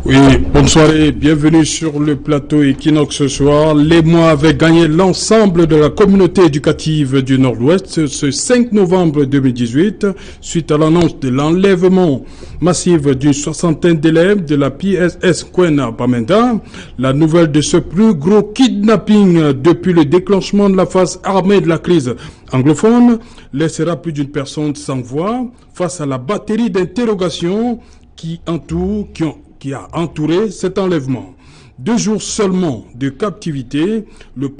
Oui, bonsoir et bienvenue sur le plateau Equinox ce soir. Les mois avaient gagné l'ensemble de la communauté éducative du Nord-Ouest ce 5 novembre 2018 suite à l'annonce de l'enlèvement massif d'une soixantaine d'élèves de la PSS Kwena Bamenda. La nouvelle de ce plus gros kidnapping depuis le déclenchement de la phase armée de la crise anglophone laissera plus d'une personne sans voix face à la batterie d'interrogations qui a entouré cet enlèvement. 2 jours seulement de captivité,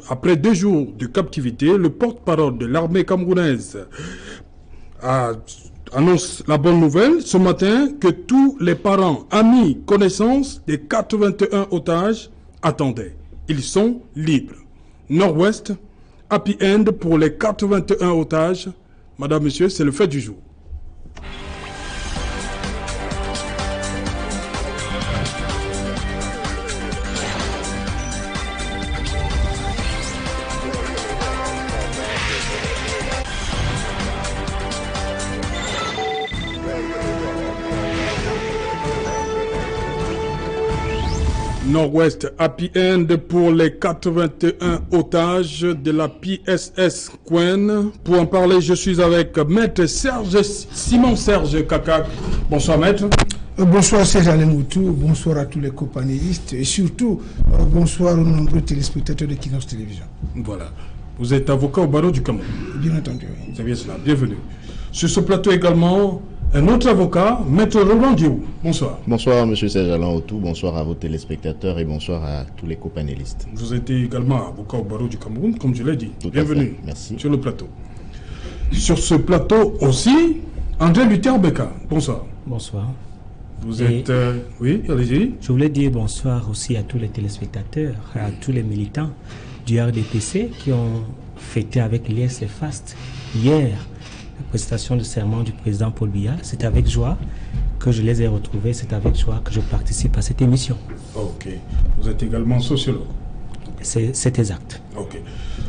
après 2 jours de captivité, le porte-parole de l'armée camerounaise annonce la bonne nouvelle ce matin que tous les parents, amis, connaissances des 81 otages attendaient. Ils sont libres. Nord-Ouest, happy end pour les 81 otages. Madame, Monsieur, c'est le fait du jour. Nord-Ouest, happy end pour les 81 otages de la PSS Kwena. Pour en parler, je suis avec Maître Simon Serge Kakak. Bonsoir Maître. Bonsoir Serge Alemoutou, bonsoir à tous les copanélistes et surtout bonsoir aux nombreux téléspectateurs de Equinox Télévision. Voilà. Vous êtes avocat au barreau du Cameroun. Bien entendu, oui. C'est bien cela, bienvenue. Sur ce plateau également, un autre avocat, Maître Roland Diou. Bonsoir. Bonsoir M. Serge Alemoutou, bonsoir à vos téléspectateurs et bonsoir à tous les copanélistes. Vous êtes également avocat au barreau du Cameroun, comme je l'ai dit. Tout bienvenue. Merci. Sur le plateau. Sur ce plateau aussi, André Luther Beka. Bonsoir. Bonsoir. Vous êtes... oui, allez-y. Je voulais dire bonsoir aussi à tous les téléspectateurs, à tous les militants du RDPC qui ont fêté avec l'IS les fastes hier la prestation de serment du président Paul Biya. C'est avec joie que je les ai retrouvés, c'est avec joie que je participe à cette émission. Ok. Vous êtes également sociologue. C'est exact. Ok.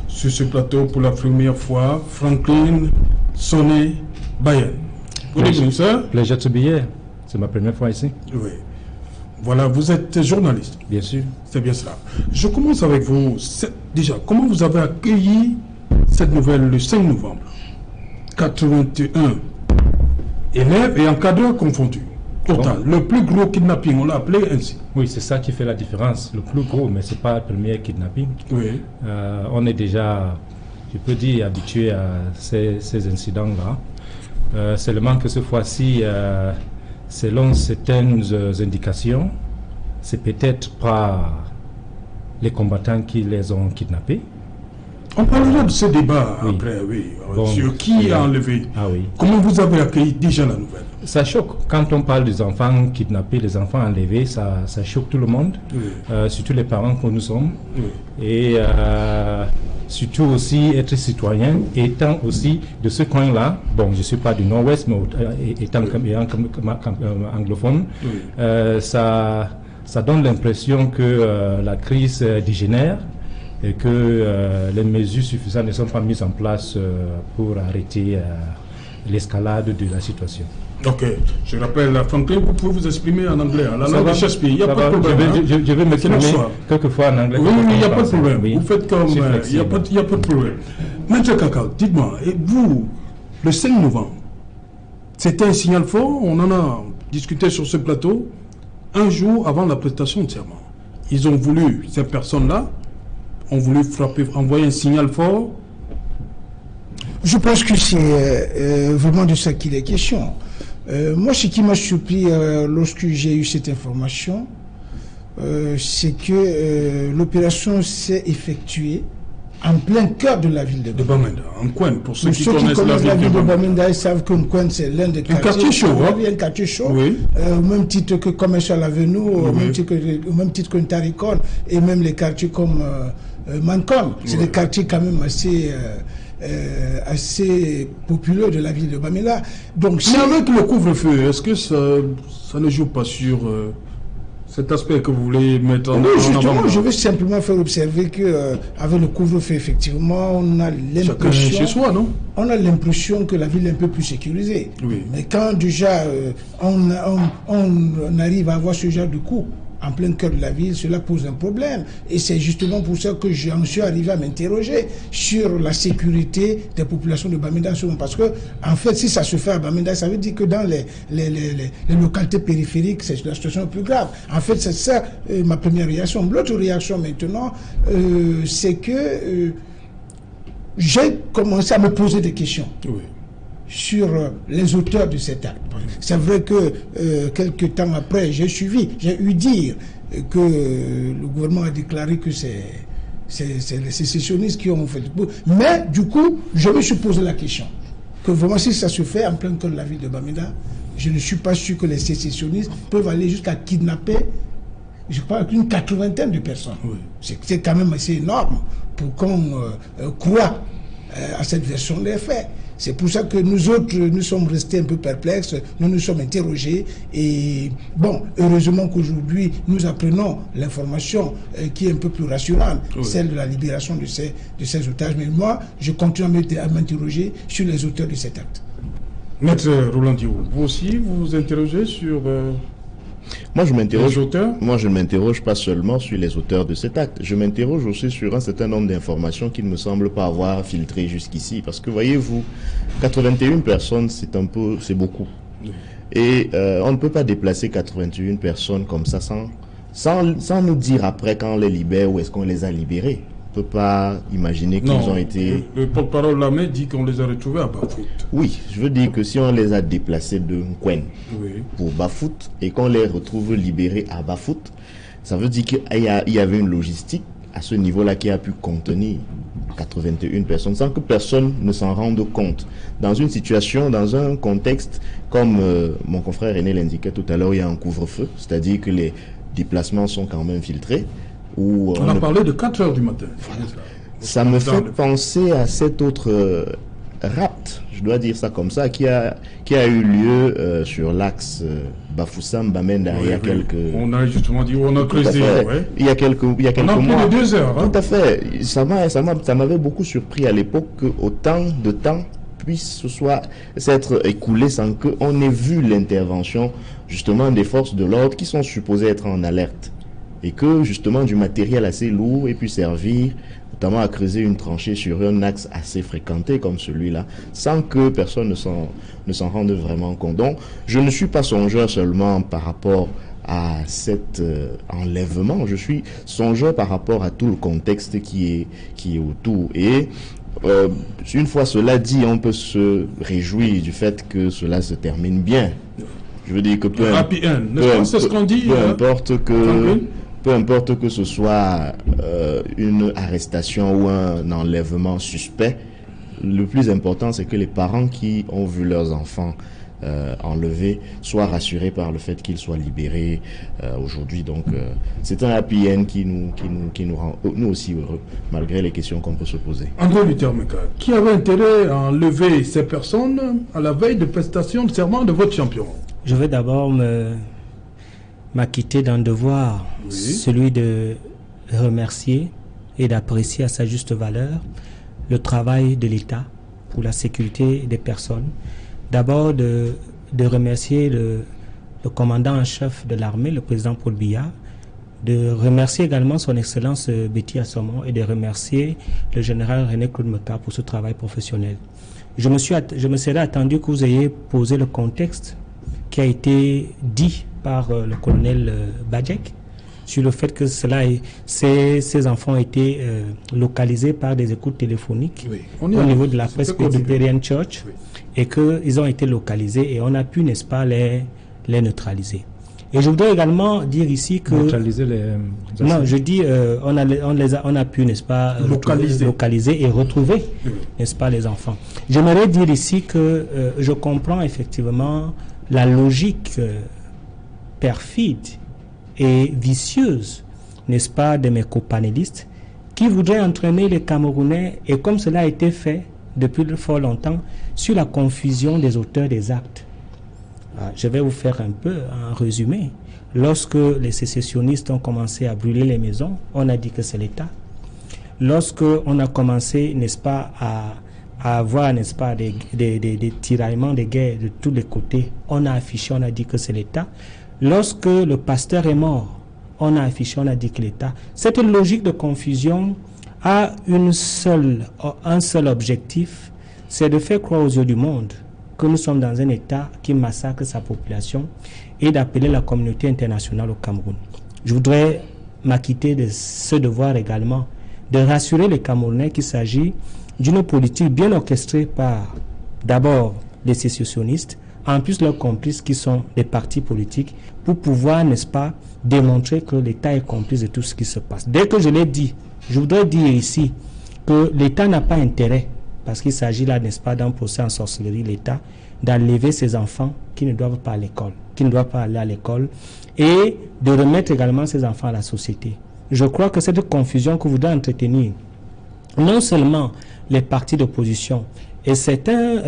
Sur ce plateau, pour la première fois, Franklin Sonné Bayen. Good evening, sir. Pleasure to be here. C'est ma première fois ici. Oui. Voilà, vous êtes journaliste. Bien sûr. C'est bien cela. Je commence avec vous. Déjà, comment vous avez accueilli cette nouvelle le 5 novembre 81 élèves et encadreurs confondus. Total, le plus gros kidnapping, on l'a appelé ainsi. Oui, c'est ça qui fait la différence. Le plus gros, mais ce n'est pas le premier kidnapping. Oui. On est déjà, je peux dire, habitué à ces incidents-là. Seulement que cette fois-ci, selon certaines indications, c'est peut-être pas les combattants qui les ont kidnappés. On parlera de ce débat Oui. après, oui. Bon, sur qui a enlevé. Ah oui. Comment vous avez accueilli déjà la nouvelle? Ça choque. Quand on parle des enfants kidnappés, les enfants enlevés, ça choque tout le monde, Oui. surtout les parents que nous sommes. Oui. Et surtout aussi être citoyen, étant aussi de ce coin-là. Bon, je ne suis pas du Nord-Ouest, mais étant anglophone, Oui. ça donne l'impression que la crise dégénère et que les mesures suffisantes ne sont pas mises en place pour arrêter l'escalade de la situation. Ok, je rappelle à Franklin, vous pouvez vous exprimer en anglais, en la Ça langue va? de Shakespeare, il n'y a Ça pas de va? problème. Je vais m'exprimer Bonsoir. quelquefois en anglais. Oui, il n'y a pas de problème. Oui. Vous faites comme... Je suis Il n'y flexible. a pas de problème. Maître Kakao, dites-moi, et vous, le 5 novembre, c'était un signal fort, on en a discuté sur ce plateau, un jour avant la prestation de serment. Ils ont voulu, ces personnes-là, ont voulu frapper, envoyer un signal fort. Je pense que c'est vraiment de ça qu'il est question. Moi, ce qui m'a surpris lorsque j'ai eu cette information, c'est que l'opération s'est effectuée en plein cœur de la ville de Bamenda, en Kwena, pour ceux Pour qui ceux qui connaissent connaissent la ville de Bamenda. Bamenda, ils savent que Kwena, c'est l'un des quartier chaud, hein? Un quartier chaud, Oui. au même titre que Commercial Avenue, au Oui. même titre que Ntarikon, et même les quartiers comme Mancon. C'est Oui. des quartiers quand même assez populaire de la ville de Bamenda. Donc, Mais avec le couvre-feu, est-ce que ça ne joue pas sur cet aspect que vous voulez mettre en non, justement, avant? je veux simplement faire observer que avec le couvre-feu, effectivement, on a Chacun chez l'impression, soi, non? on a l'impression que la ville est un peu plus sécurisée. Oui. Mais quand déjà on arrive à avoir ce genre de coup, en plein cœur de la ville, cela pose un problème. Et c'est justement pour ça que j'en suis arrivé à m'interroger sur la sécurité des populations de Bamenda. Parce que, en fait, si ça se fait à Bamenda, ça veut dire que dans les localités périphériques, c'est la situation plus grave. En fait, c'est ça ma première réaction. L'autre réaction maintenant, c'est que j'ai commencé à me poser des questions. Oui. Sur les auteurs de cet acte. C'est vrai que quelques temps après, j'ai eu dire que le gouvernement a déclaré que c'est les sécessionnistes qui ont fait le coup. Mais du coup, je me suis posé la question que vraiment si ça se fait en plein cœur de la ville de Bamenda, je ne suis pas sûr que les sécessionnistes peuvent aller jusqu'à kidnapper, je crois, une 80aine de personnes. Oui. C'est quand même assez énorme pour qu'on croie à cette version des faits. C'est pour ça que nous autres, nous sommes restés un peu perplexes, nous nous sommes interrogés et bon, heureusement qu'aujourd'hui, nous apprenons l'information qui est un peu plus rassurante, oui. Celle de la libération de ces otages. Mais moi, je continue à m'interroger sur les auteurs de cet acte. Maître Roland Diou, vous aussi, vous vous interrogez sur... Moi, je m'interroge. Les auteurs ? Moi, je ne m'interroge pas seulement sur les auteurs de cet acte. Je m'interroge aussi sur un certain nombre d'informations qui ne me semblent pas avoir filtré jusqu'ici. Parce que, voyez-vous, 81 personnes, c'est beaucoup. Oui. Et on ne peut pas déplacer 81 personnes comme ça sans nous dire après quand on les libère ou est-ce qu'on les a libérés. On ne peut pas imaginer qu'ils ont été... Le porte-parole Lamé dit qu'on les a retrouvés à Bafout. Oui, je veux dire que si on les a déplacés de Nkwen pour Bafout et qu'on les retrouve libérés à Bafout, ça veut dire qu'il y avait une logistique à ce niveau-là qui a pu contenir 81 personnes sans que personne ne s'en rende compte. Dans une situation, dans un contexte, comme mon confrère René l'indiquait tout à l'heure, il y a un couvre-feu, c'est-à-dire que les déplacements sont quand même filtrés. On a parlé de 4 heures du matin. Ça me fait penser à cet autre rapt, je dois dire ça comme ça, qui a eu lieu sur l'axe Bafoussam-Bamenda il y a quelques... On a justement dit, on a creusé. Ouais. Il y a quelques mois. On a plus de 2 heures. Tout à fait. Ça m'avait beaucoup surpris à l'époque qu'autant de temps puisse s'être écoulé sans qu'on ait vu l'intervention justement des forces de l'ordre qui sont supposées être en alerte. Et que justement du matériel assez lourd ait pu servir notamment à creuser une tranchée sur un axe assez fréquenté comme celui-là, sans que personne ne s'en rende vraiment compte. Donc, je ne suis pas songeur seulement par rapport à cet enlèvement, je suis songeur par rapport à tout le contexte qui est autour. Et une fois cela dit, on peut se réjouir du fait que cela se termine bien. Je veux dire que peu importe que ce soit une arrestation ou un enlèvement suspect, le plus important c'est que les parents qui ont vu leurs enfants enlevés soient rassurés par le fait qu'ils soient libérés aujourd'hui. Donc c'est un happy end qui nous rend nous aussi heureux, malgré les questions qu'on peut se poser. André Luther-Meka, qui avait intérêt à enlever ces personnes à la veille de prestation de serment de votre champion? Je vais d'abord m'acquitter d'un devoir, celui de remercier et d'apprécier à sa juste valeur le travail de l'État pour la sécurité des personnes. D'abord de remercier le commandant en chef de l'armée, le président Paul Biya, de remercier également son excellence Betty Assomon et de remercier le général René Claude Meka pour ce travail professionnel. Je me serais attendu que vous ayez posé le contexte qui a été dit par le colonel Badjek sur le fait que ces enfants ont été localisés par des écoutes téléphoniques au niveau de la Presbyterian Church et qu'ils ont été localisés et on a pu, n'est-ce pas, les neutraliser. Et je voudrais également dire ici que... Neutraliser les... Non, je dis on a pu, n'est-ce pas, localiser et retrouver, n'est-ce pas, les enfants. J'aimerais dire ici que je comprends effectivement la logique perfide et vicieuse, n'est-ce pas, de mes copanélistes qui voudraient entraîner les Camerounais, et comme cela a été fait depuis fort longtemps, sur la confusion des auteurs des actes. Je vais vous faire un peu un résumé. Lorsque les sécessionnistes ont commencé à brûler les maisons, on a dit que c'est l'État. Lorsque on a commencé, n'est-ce pas, à avoir, n'est-ce pas, des tiraillements, des guerres de tous les côtés, on a affiché, on a dit que c'est l'État. Lorsque le pasteur est mort, on a affiché, on a dit que l'État... Cette logique de confusion a un seul objectif, c'est de faire croire aux yeux du monde que nous sommes dans un État qui massacre sa population et d'appeler la communauté internationale au Cameroun. Je voudrais m'acquitter de ce devoir également, de rassurer les Camerounais qu'il s'agit d'une politique bien orchestrée par d'abord les sécessionnistes, en plus leurs complices qui sont des partis politiques, pour pouvoir, n'est-ce pas, démontrer que l'État est complice de tout ce qui se passe. Dès que je l'ai dit, je voudrais dire ici que l'État n'a pas intérêt, parce qu'il s'agit là, n'est-ce pas, d'un procès en sorcellerie, l'État, d'enlever ses enfants qui ne doivent pas à l'école, qui ne doivent pas aller à l'école, et de remettre également ces enfants à la société. Je crois que cette confusion que vous devez entretenir, non seulement les partis d'opposition, et certains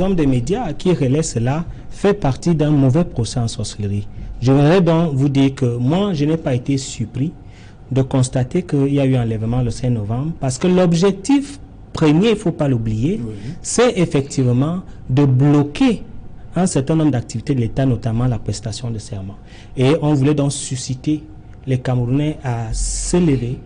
hommes des médias qui relaient cela, fait partie d'un mauvais procès en sorcellerie. Je voudrais donc vous dire que moi, je n'ai pas été surpris de constater qu'il y a eu un enlèvement le 5 novembre, parce que l'objectif premier, il ne faut pas l'oublier, c'est effectivement de bloquer un certain nombre d'activités de l'État, notamment la prestation de serment. Et on voulait donc susciter les Camerounais à se lever,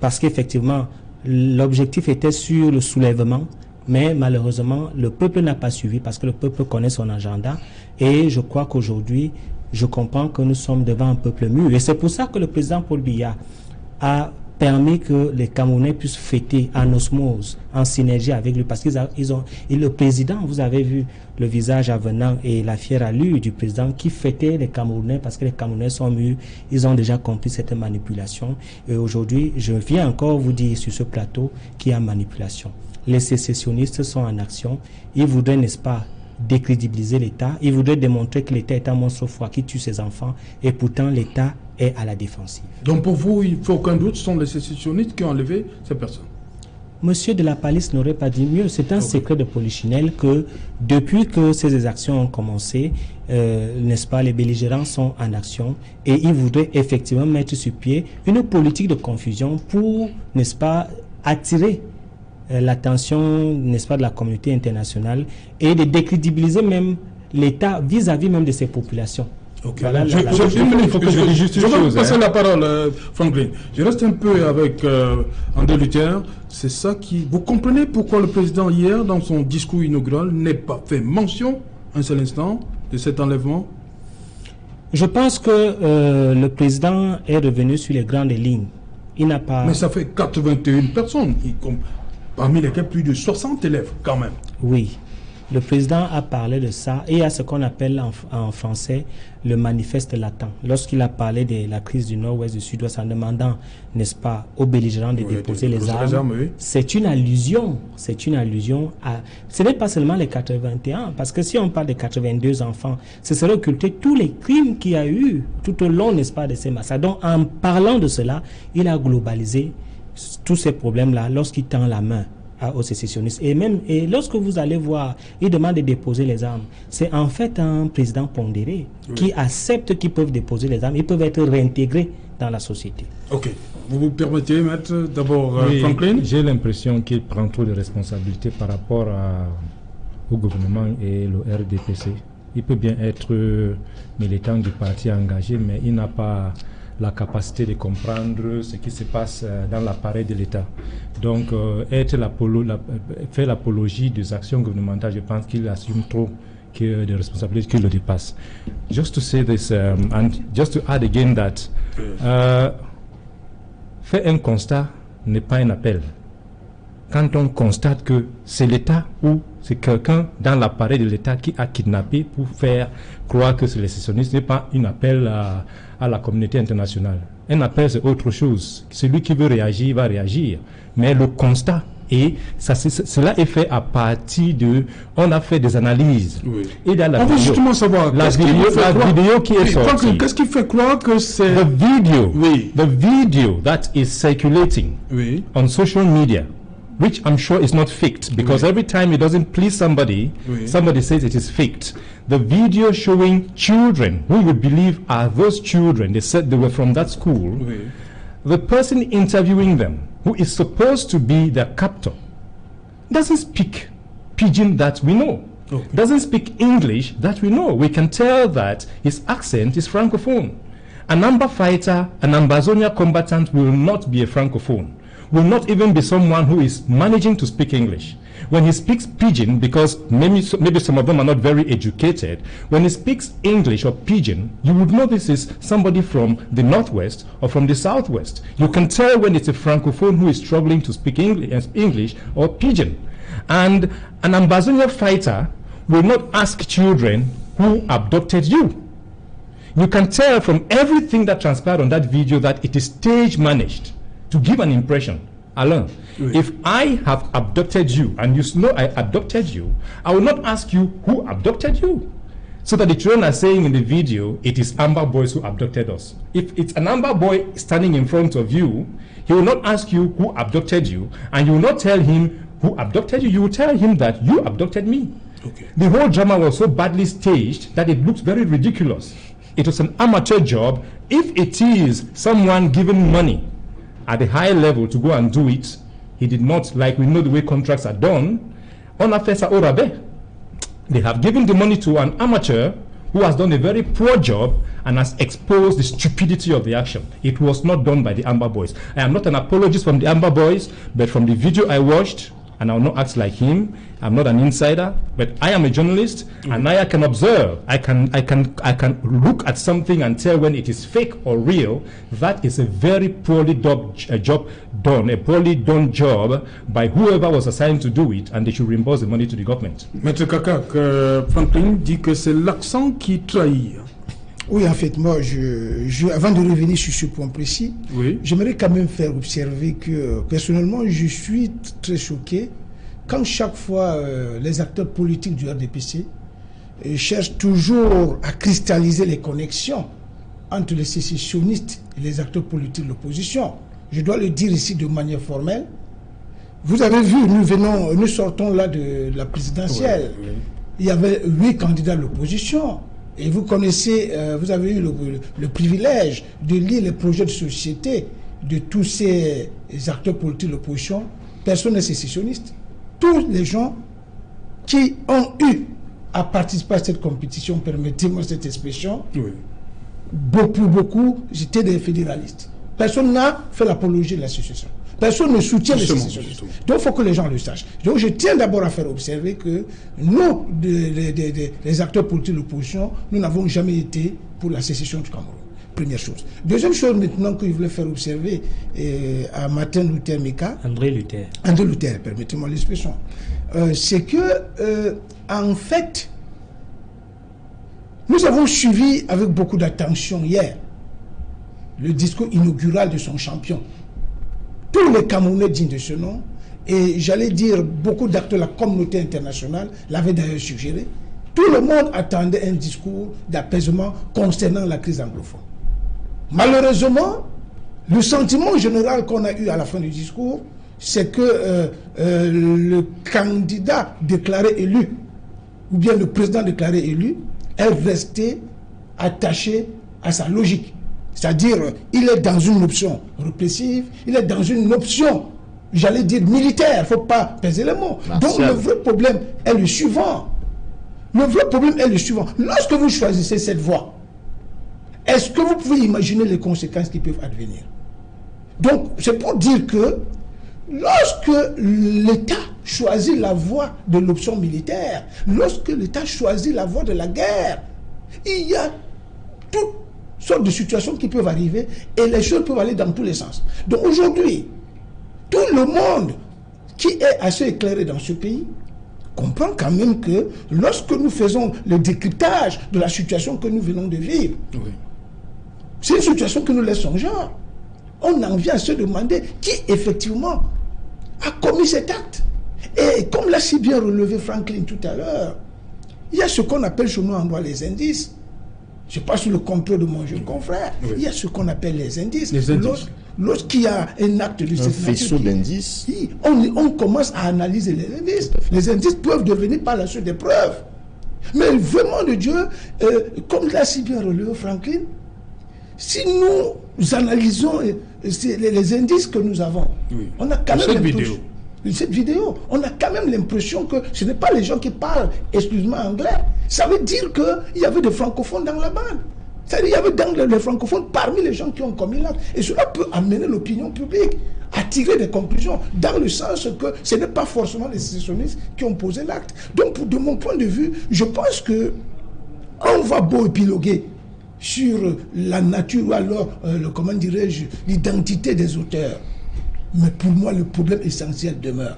parce qu'effectivement, l'objectif était sur le soulèvement, mais malheureusement, le peuple n'a pas suivi, parce que le peuple connaît son agenda. Et je crois qu'aujourd'hui, je comprends que nous sommes devant un peuple mûr. Et c'est pour ça que le président Paul Biya a permis que les Camerounais puissent fêter en osmose, en synergie avec lui, parce et le président, vous avez vu le visage avenant et la fière allure du président qui fêtait les Camerounais, parce que les Camerounais sont mûrs, ils ont déjà compris cette manipulation. Et aujourd'hui, je viens encore vous dire sur ce plateau qu'il y a manipulation. Les sécessionnistes sont en action, ils voudraient, n'est-ce pas, décrédibiliser l'État, ils voudraient démontrer que l'État est un monstre froid qui tue ses enfants, et pourtant l'État est à la défensive. Donc pour vous, il ne faut aucun doute, ce sont les sécessionnistes qui ont enlevé ces personnes. Monsieur de la Palisse n'aurait pas dit mieux. C'est un secret de Polichinelle que depuis que ces exactions ont commencé, n'est-ce pas, les belligérants sont en action et ils voudraient effectivement mettre sur pied une politique de confusion pour, n'est-ce pas, attirer l'attention, n'est-ce pas, de la communauté internationale et de décrédibiliser même l'État vis-à-vis même de ses populations. Okay. Voilà, je vais passer la parole, Franklin. Je reste un peu avec André Luther. C'est ça qui... Vous comprenez pourquoi le président hier, dans son discours inaugural, n'est pas fait mention, un seul instant, de cet enlèvement? Je pense que le président est revenu sur les grandes lignes. Il n'a pas... Mais ça fait 81 personnes, parmi lesquelles plus de 60 élèves, quand même. Oui. Le président a parlé de ça et il y a ce qu'on appelle en français le manifeste latent. Lorsqu'il a parlé de la crise du nord-ouest, du sud-ouest en demandant, n'est-ce pas, aux belligérants de déposer les armes, oui. C'est une allusion à... Ce n'est pas seulement les 81, parce que si on parle de 82 enfants, ce serait occulter tous les crimes qu'il y a eu tout au long, n'est-ce pas, de ces massacres. Donc en parlant de cela, il a globalisé tous ces problèmes-là lorsqu'il tend la main aux sécessionnistes. Et lorsque vous allez voir, il demande de déposer les armes. C'est en fait un président pondéré qui accepte qu'ils peuvent déposer les armes. Ils peuvent être réintégrés dans la société. Ok. Vous vous permettez, maître, d'abord Franklin? J'ai l'impression qu'il prend trop de responsabilités par rapport au gouvernement et le RDPC. Il peut bien être militant du parti engagé, mais il n'a pas la capacité de comprendre ce qui se passe dans l'appareil de l'État. Donc, faire l'apologie des actions gouvernementales, je pense qu'il assume trop des responsabilités qui le dépassent. Just to say this, and just to add again that, faire un constat n'est pas un appel. Quand on constate que c'est l'État ou c'est quelqu'un dans l'appareil de l'État qui a kidnappé pour faire croire que c'est les sécessionnistes, ce n'est pas un appel à la communauté internationale. Un appel, c'est autre chose. Celui qui veut réagir va réagir. Mais le constat, et cela est fait à partir de... On a fait des analyses. Oui. Et dans la on veut justement savoir la vidéo qui est sortie. Qu'est-ce qui fait croire que c'est... The video that is circulating on social media, which I'm sure is not faked, because every time it doesn't please somebody, somebody says it is faked. The video showing children, who you believe are those children, they said they were from that school, the person interviewing them, who is supposed to be their captor, doesn't speak Pidgin that we know, doesn't speak English that we know. We can tell that his accent is Francophone. An Amba fighter, an Ambazonia combatant will not be a Francophone, will not even be someone who is managing to speak English. When he speaks Pidgin, because maybe some of them are not very educated, when he speaks English or Pidgin, you would know this is somebody from the Northwest or from the Southwest. You can tell when it's a Francophone who is struggling to speak English or Pidgin. And an Ambazonia fighter will not ask children who abducted you. You can tell from everything that transpired on that video that it is stage managed to give an impression. Alain, if I have abducted you and you know I abducted you, I will not ask you who abducted you. So that the children are saying in the video, it is Amba boys who abducted us. If it's an Amba boy standing in front of you, he will not ask you who abducted you, and you will not tell him who abducted you. You will tell him that you abducted me. Okay. The whole drama was so badly staged that it looks very ridiculous. It was an amateur job. If it is someone given money at a high level to go and do it, he did not, like we know the way contracts are done, on Afesa Orabe. They have given the money to an amateur who has done a very poor job and has exposed the stupidity of the action. It was not done by the Amba boys. I am not an apologist from the Amba boys, but from the video I watched, and I will not act like him. I'm not an insider, but I am a journalist, and I can observe. I can look at something and tell when it is fake or real. That is a very poorly done job by whoever was assigned to do it, and they should reimburse the money to the government. Maître Kakak, Franklin dit que c'est l'accent qui trahit. Oui, en fait, moi, avant de revenir sur ce point précis, j'aimerais quand même faire observer que, personnellement, je suis très choqué quand chaque fois les acteurs politiques du RDPC cherchent toujours à cristalliser les connexions entre les sécessionnistes et les acteurs politiques de l'opposition. Je dois le dire ici de manière formelle. Vous avez vu, nous sortons là de la présidentielle. Il y avait 8 candidats de l'opposition. Et vous connaissez, vous avez eu le privilège de lire les projets de société de tous ces acteurs politiques de l'opposition. Personne n'est sécessionniste. Tous les gens qui ont eu à participer à cette compétition, permettez-moi cette expression, beaucoup, étaient des fédéralistes. Personne n'a fait l'apologie de la sécession. Personne ne soutient les sécessionnistes. Donc il faut que les gens le sachent. Donc je tiens d'abord à faire observer que nous, les acteurs politiques de l'opposition, nous n'avons jamais été pour la sécession du Cameroun. Première chose. Deuxième chose maintenant que je voulais faire observer à Martin Luther Mika. André Luther, permettez-moi l'expression. C'est que, en fait, nous avons suivi avec beaucoup d'attention hier le discours inaugural de son champion. Tous les Camerounais dignes de ce nom, et j'allais dire beaucoup d'acteurs de la communauté internationale l'avaient d'ailleurs suggéré. Tout le monde attendait un discours d'apaisement concernant la crise anglophone. Malheureusement, le sentiment général qu'on a eu à la fin du discours, c'est que le candidat déclaré élu, ou bien le président déclaré élu, est resté attaché à sa logique. C'est-à-dire, il est dans une option répressive, il est dans une option, j'allais dire, militaire, il ne faut pas peser les mots. Donc le vrai problème est le suivant. Lorsque vous choisissez cette voie, est-ce que vous pouvez imaginer les conséquences qui peuvent advenir? Donc, c'est pour dire que lorsque l'État choisit la voie de l'option militaire, lorsque l'État choisit la voie de la guerre, il y a toutes sortes de situations qui peuvent arriver et les choses peuvent aller dans tous les sens. Donc aujourd'hui, tout le monde qui est assez éclairé dans ce pays comprend quand même que lorsque nous faisons le décryptage de la situation que nous venons de vivre, c'est une situation qui nous laisse songeant. On en vient à se demander qui effectivement a commis cet acte. Et comme l'a si bien relevé Franklin tout à l'heure, il y a ce qu'on appelle chez nous en droit les indices. Je passe sur le complot de mon jeune confrère. Il y a ce qu'on appelle les indices. Lorsqu'il y a un acte de cette nature, faisceau d'indices, on commence à analyser les indices. Les indices peuvent devenir par la suite des preuves. Mais vraiment de Dieu, comme l'a si bien relevé Franklin, si nous analysons les indices que nous avons, on a quand même cette vidéo, on a quand même l'impression que ce n'est pas les gens qui parlent exclusivement anglais. Ça veut dire qu'il y avait des francophones dans la bande. C'est-à-dire, il y avait dans les francophones parmi les gens qui ont commis l'acte. Et cela peut amener l'opinion publique à tirer des conclusions, dans le sens que ce n'est pas forcément les sécessionnistes qui ont posé l'acte. Donc, de mon point de vue, je pense que on va beau épiloguer sur la nature ou alors, comment dirais-je, l'identité des auteurs. Mais pour moi, le problème essentiel demeure.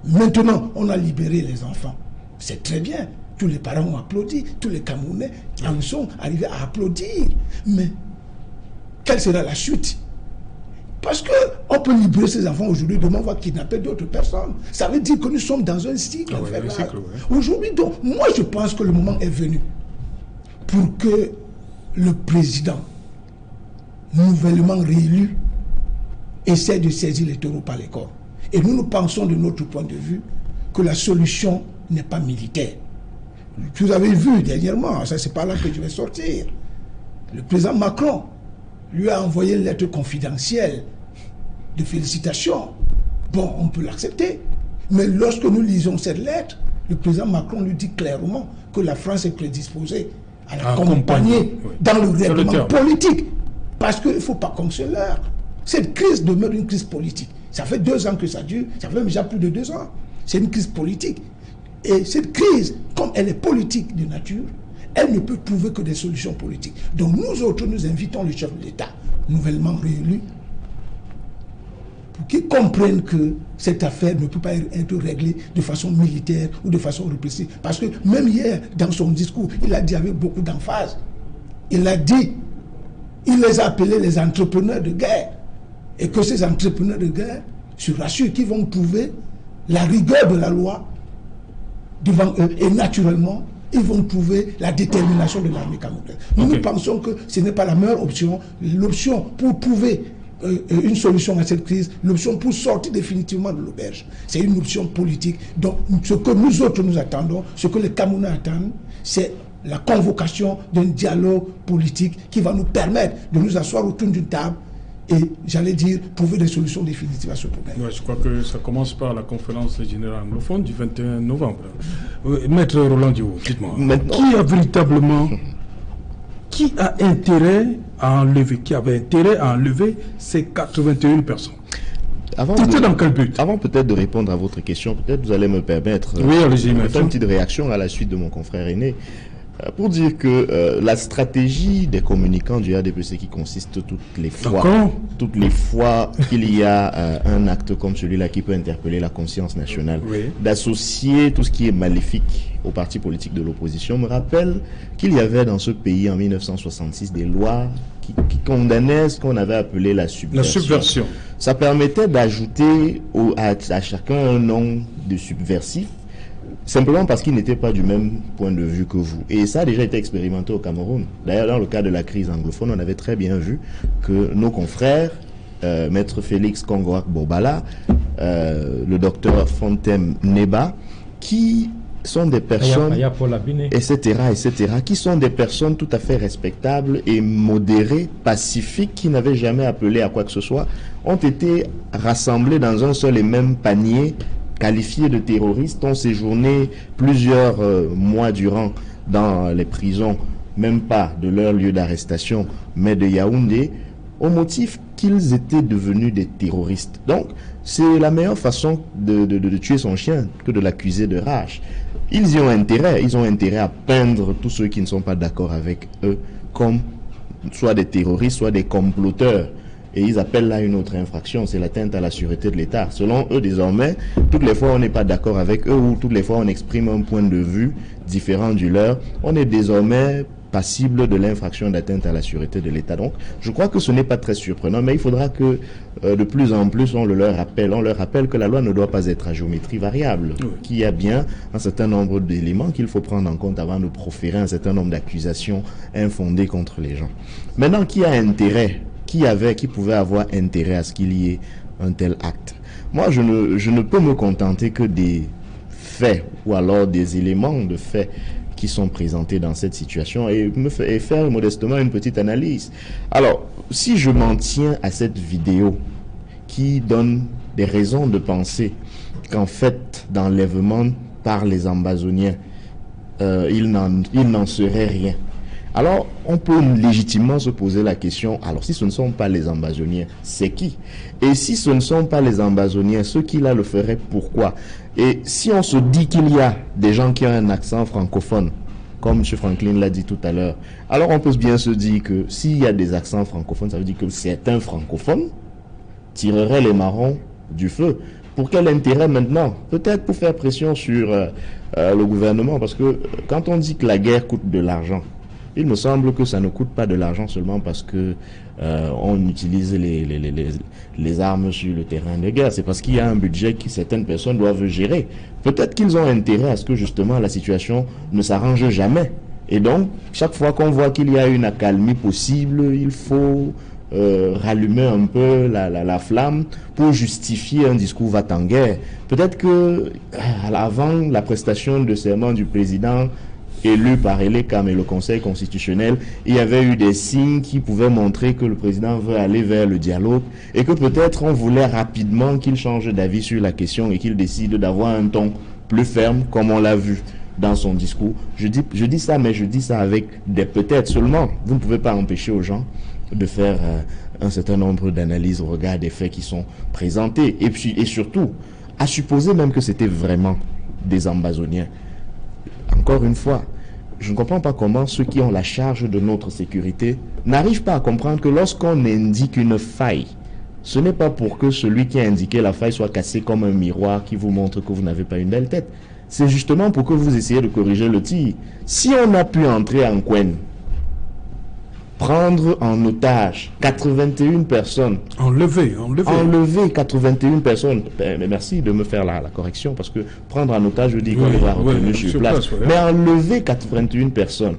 Maintenant, on a libéré les enfants. C'est très bien. Tous les parents ont applaudi. Tous les Camerounais en sont arrivés à applaudir. Mais quelle sera la suite? Parce qu'on peut libérer ces enfants aujourd'hui, demain on va kidnapper d'autres personnes. Ça veut dire que nous sommes dans un cycle infernal. Aujourd'hui, donc, moi je pense que le moment est venu pour que le président, nouvellement réélu, essaie de saisir les taureaux par les cornes. Et nous pensons de notre point de vue que la solution n'est pas militaire. Vous avez vu dernièrement, ça c'est pas là que je vais sortir, le président Macron lui a envoyé une lettre confidentielle de félicitations. Bon, on peut l'accepter. Mais lorsque nous lisons cette lettre, le président Macron lui dit clairement que la France est prédisposée à l'accompagner dans le règlement politique. Parce qu'il ne faut pas qu'on se leurre. Cette crise demeure une crise politique. Ça fait 2 ans que ça dure, ça fait déjà plus de 2 ans. C'est une crise politique. Et cette crise, comme elle est politique de nature, elle ne peut trouver que des solutions politiques. Donc nous autres, nous invitons le chef de l'État, nouvellement réélu, pour qu'ils comprennent que cette affaire ne peut pas être réglée de façon militaire ou de façon répressive. Parce que même hier, dans son discours, il a dit avec beaucoup d'emphase, il a dit, il les a appelés les entrepreneurs de guerre. Et que ces entrepreneurs de guerre se rassurent qu'ils vont trouver la rigueur de la loi devant eux. Et naturellement, ils vont trouver la détermination de l'armée camerounaise. Nous pensons que ce n'est pas la meilleure option. L'option pour trouver une solution à cette crise, l'option pour sortir définitivement de l'auberge, c'est une option politique. Donc, ce que nous autres nous attendons, ce que les Camerounais attendent, c'est la convocation d'un dialogue politique qui va nous permettre de nous asseoir autour d'une table et, j'allais dire, trouver des solutions définitives à ce problème. Ouais, je crois que ça commence par la conférence générale anglophone du 21 novembre. Maître Roland Diouf, dites-moi, qui a véritablement, qui a intérêt à enlever, qui avait intérêt à enlever ces 81 personnes? C'était dans quel but? Avant peut-être de répondre à votre question, peut-être vous allez me permettre de faire une petite réaction à la suite de mon confrère aîné. Pour dire que la stratégie des communicants du RDPC qui consiste toutes les fois qu'il y a un acte comme celui-là qui peut interpeller la conscience nationale, d'associer tout ce qui est maléfique aux partis politiques de l'opposition, me rappelle qu'il y avait dans ce pays en 1966 des lois qui condamnaient ce qu'on avait appelé la subversion. Ça permettait d'ajouter à chacun un nom de subversif, simplement parce qu'ils n'étaient pas du même point de vue que vous. Et ça a déjà été expérimenté au Cameroun. D'ailleurs, dans le cas de la crise anglophone, on avait très bien vu que nos confrères, Maître Félix Kongoak Bobala, le docteur Fontem Neba, qui sont des personnes, etc., qui sont des personnes tout à fait respectables et modérées, pacifiques, qui n'avaient jamais appelé à quoi que ce soit, ont été rassemblés dans un seul et même panier, qualifiés de terroristes, ont séjourné plusieurs mois durant dans les prisons, même pas de leur lieu d'arrestation, mais de Yaoundé, au motif qu'ils étaient devenus des terroristes. Donc, c'est la meilleure façon de tuer son chien que de l'accuser de rage. Ils y ont intérêt, à peindre tous ceux qui ne sont pas d'accord avec eux comme soit des terroristes, soit des comploteurs. Et ils appellent là une autre infraction, c'est l'atteinte à la sûreté de l'État. Selon eux, désormais, toutes les fois on n'est pas d'accord avec eux ou toutes les fois on exprime un point de vue différent du leur, on est désormais passible de l'infraction d'atteinte à la sûreté de l'État. Donc, je crois que ce n'est pas très surprenant, mais il faudra que de plus en plus on leur rappelle que la loi ne doit pas être à géométrie variable, qu'il y a bien un certain nombre d'éléments qu'il faut prendre en compte avant de proférer un certain nombre d'accusations infondées contre les gens. Maintenant, qui a intérêt, qui pouvait avoir intérêt à ce qu'il y ait un tel acte? Moi, je ne peux me contenter que des faits ou alors des éléments de faits qui sont présentés dans cette situation et faire modestement une petite analyse. Alors, si je m'en tiens à cette vidéo qui donne des raisons de penser qu'en fait, d'enlèvement par les Ambazoniens, il n'en serait rien. Alors, on peut légitimement se poser la question, alors si ce ne sont pas les ambazoniens, c'est qui? Et si ce ne sont pas les ambazoniens, ceux qui là le feraient, pourquoi? Et si on se dit qu'il y a des gens qui ont un accent francophone, comme M. Franklin l'a dit tout à l'heure, alors on peut bien se dire que s'il y a des accents francophones, ça veut dire que certains francophones tireraient les marrons du feu. Pour quel intérêt maintenant? Peut-être pour faire pression sur le gouvernement, parce que quand on dit que la guerre coûte de l'argent, il me semble que ça ne coûte pas de l'argent seulement parce que on utilise les armes sur le terrain de guerre. C'est parce qu'il y a un budget que certaines personnes doivent gérer. Peut-être qu'ils ont intérêt à ce que justement la situation ne s'arrange jamais. Et donc, chaque fois qu'on voit qu'il y a une accalmie possible, il faut rallumer un peu la flamme pour justifier un discours va-t-en-guerre. Peut-être que avant la prestation de serment du président élu par Elekam et le Conseil constitutionnel, il y avait eu des signes qui pouvaient montrer que le président veut aller vers le dialogue et que peut-être on voulait rapidement qu'il change d'avis sur la question et qu'il décide d'avoir un ton plus ferme, comme on l'a vu dans son discours. Je dis ça, mais je dis ça avec des peut-être seulement. Vous ne pouvez pas empêcher aux gens de faire un certain nombre d'analyses au regard des faits qui sont présentés. Et surtout, à supposer même que c'était vraiment des ambazoniens. Encore une fois, je ne comprends pas comment ceux qui ont la charge de notre sécurité n'arrivent pas à comprendre que lorsqu'on indique une faille, ce n'est pas pour que celui qui a indiqué la faille soit cassé comme un miroir qui vous montre que vous n'avez pas une belle tête. C'est justement pour que vous essayiez de corriger le tir. Si on a pu entrer en Kwen, prendre en otage 81 personnes. Enlever 81 personnes. Mais merci de me faire la correction, parce que prendre en otage, je dis qu'on les a retenus sur place. Mais enlever 81 personnes.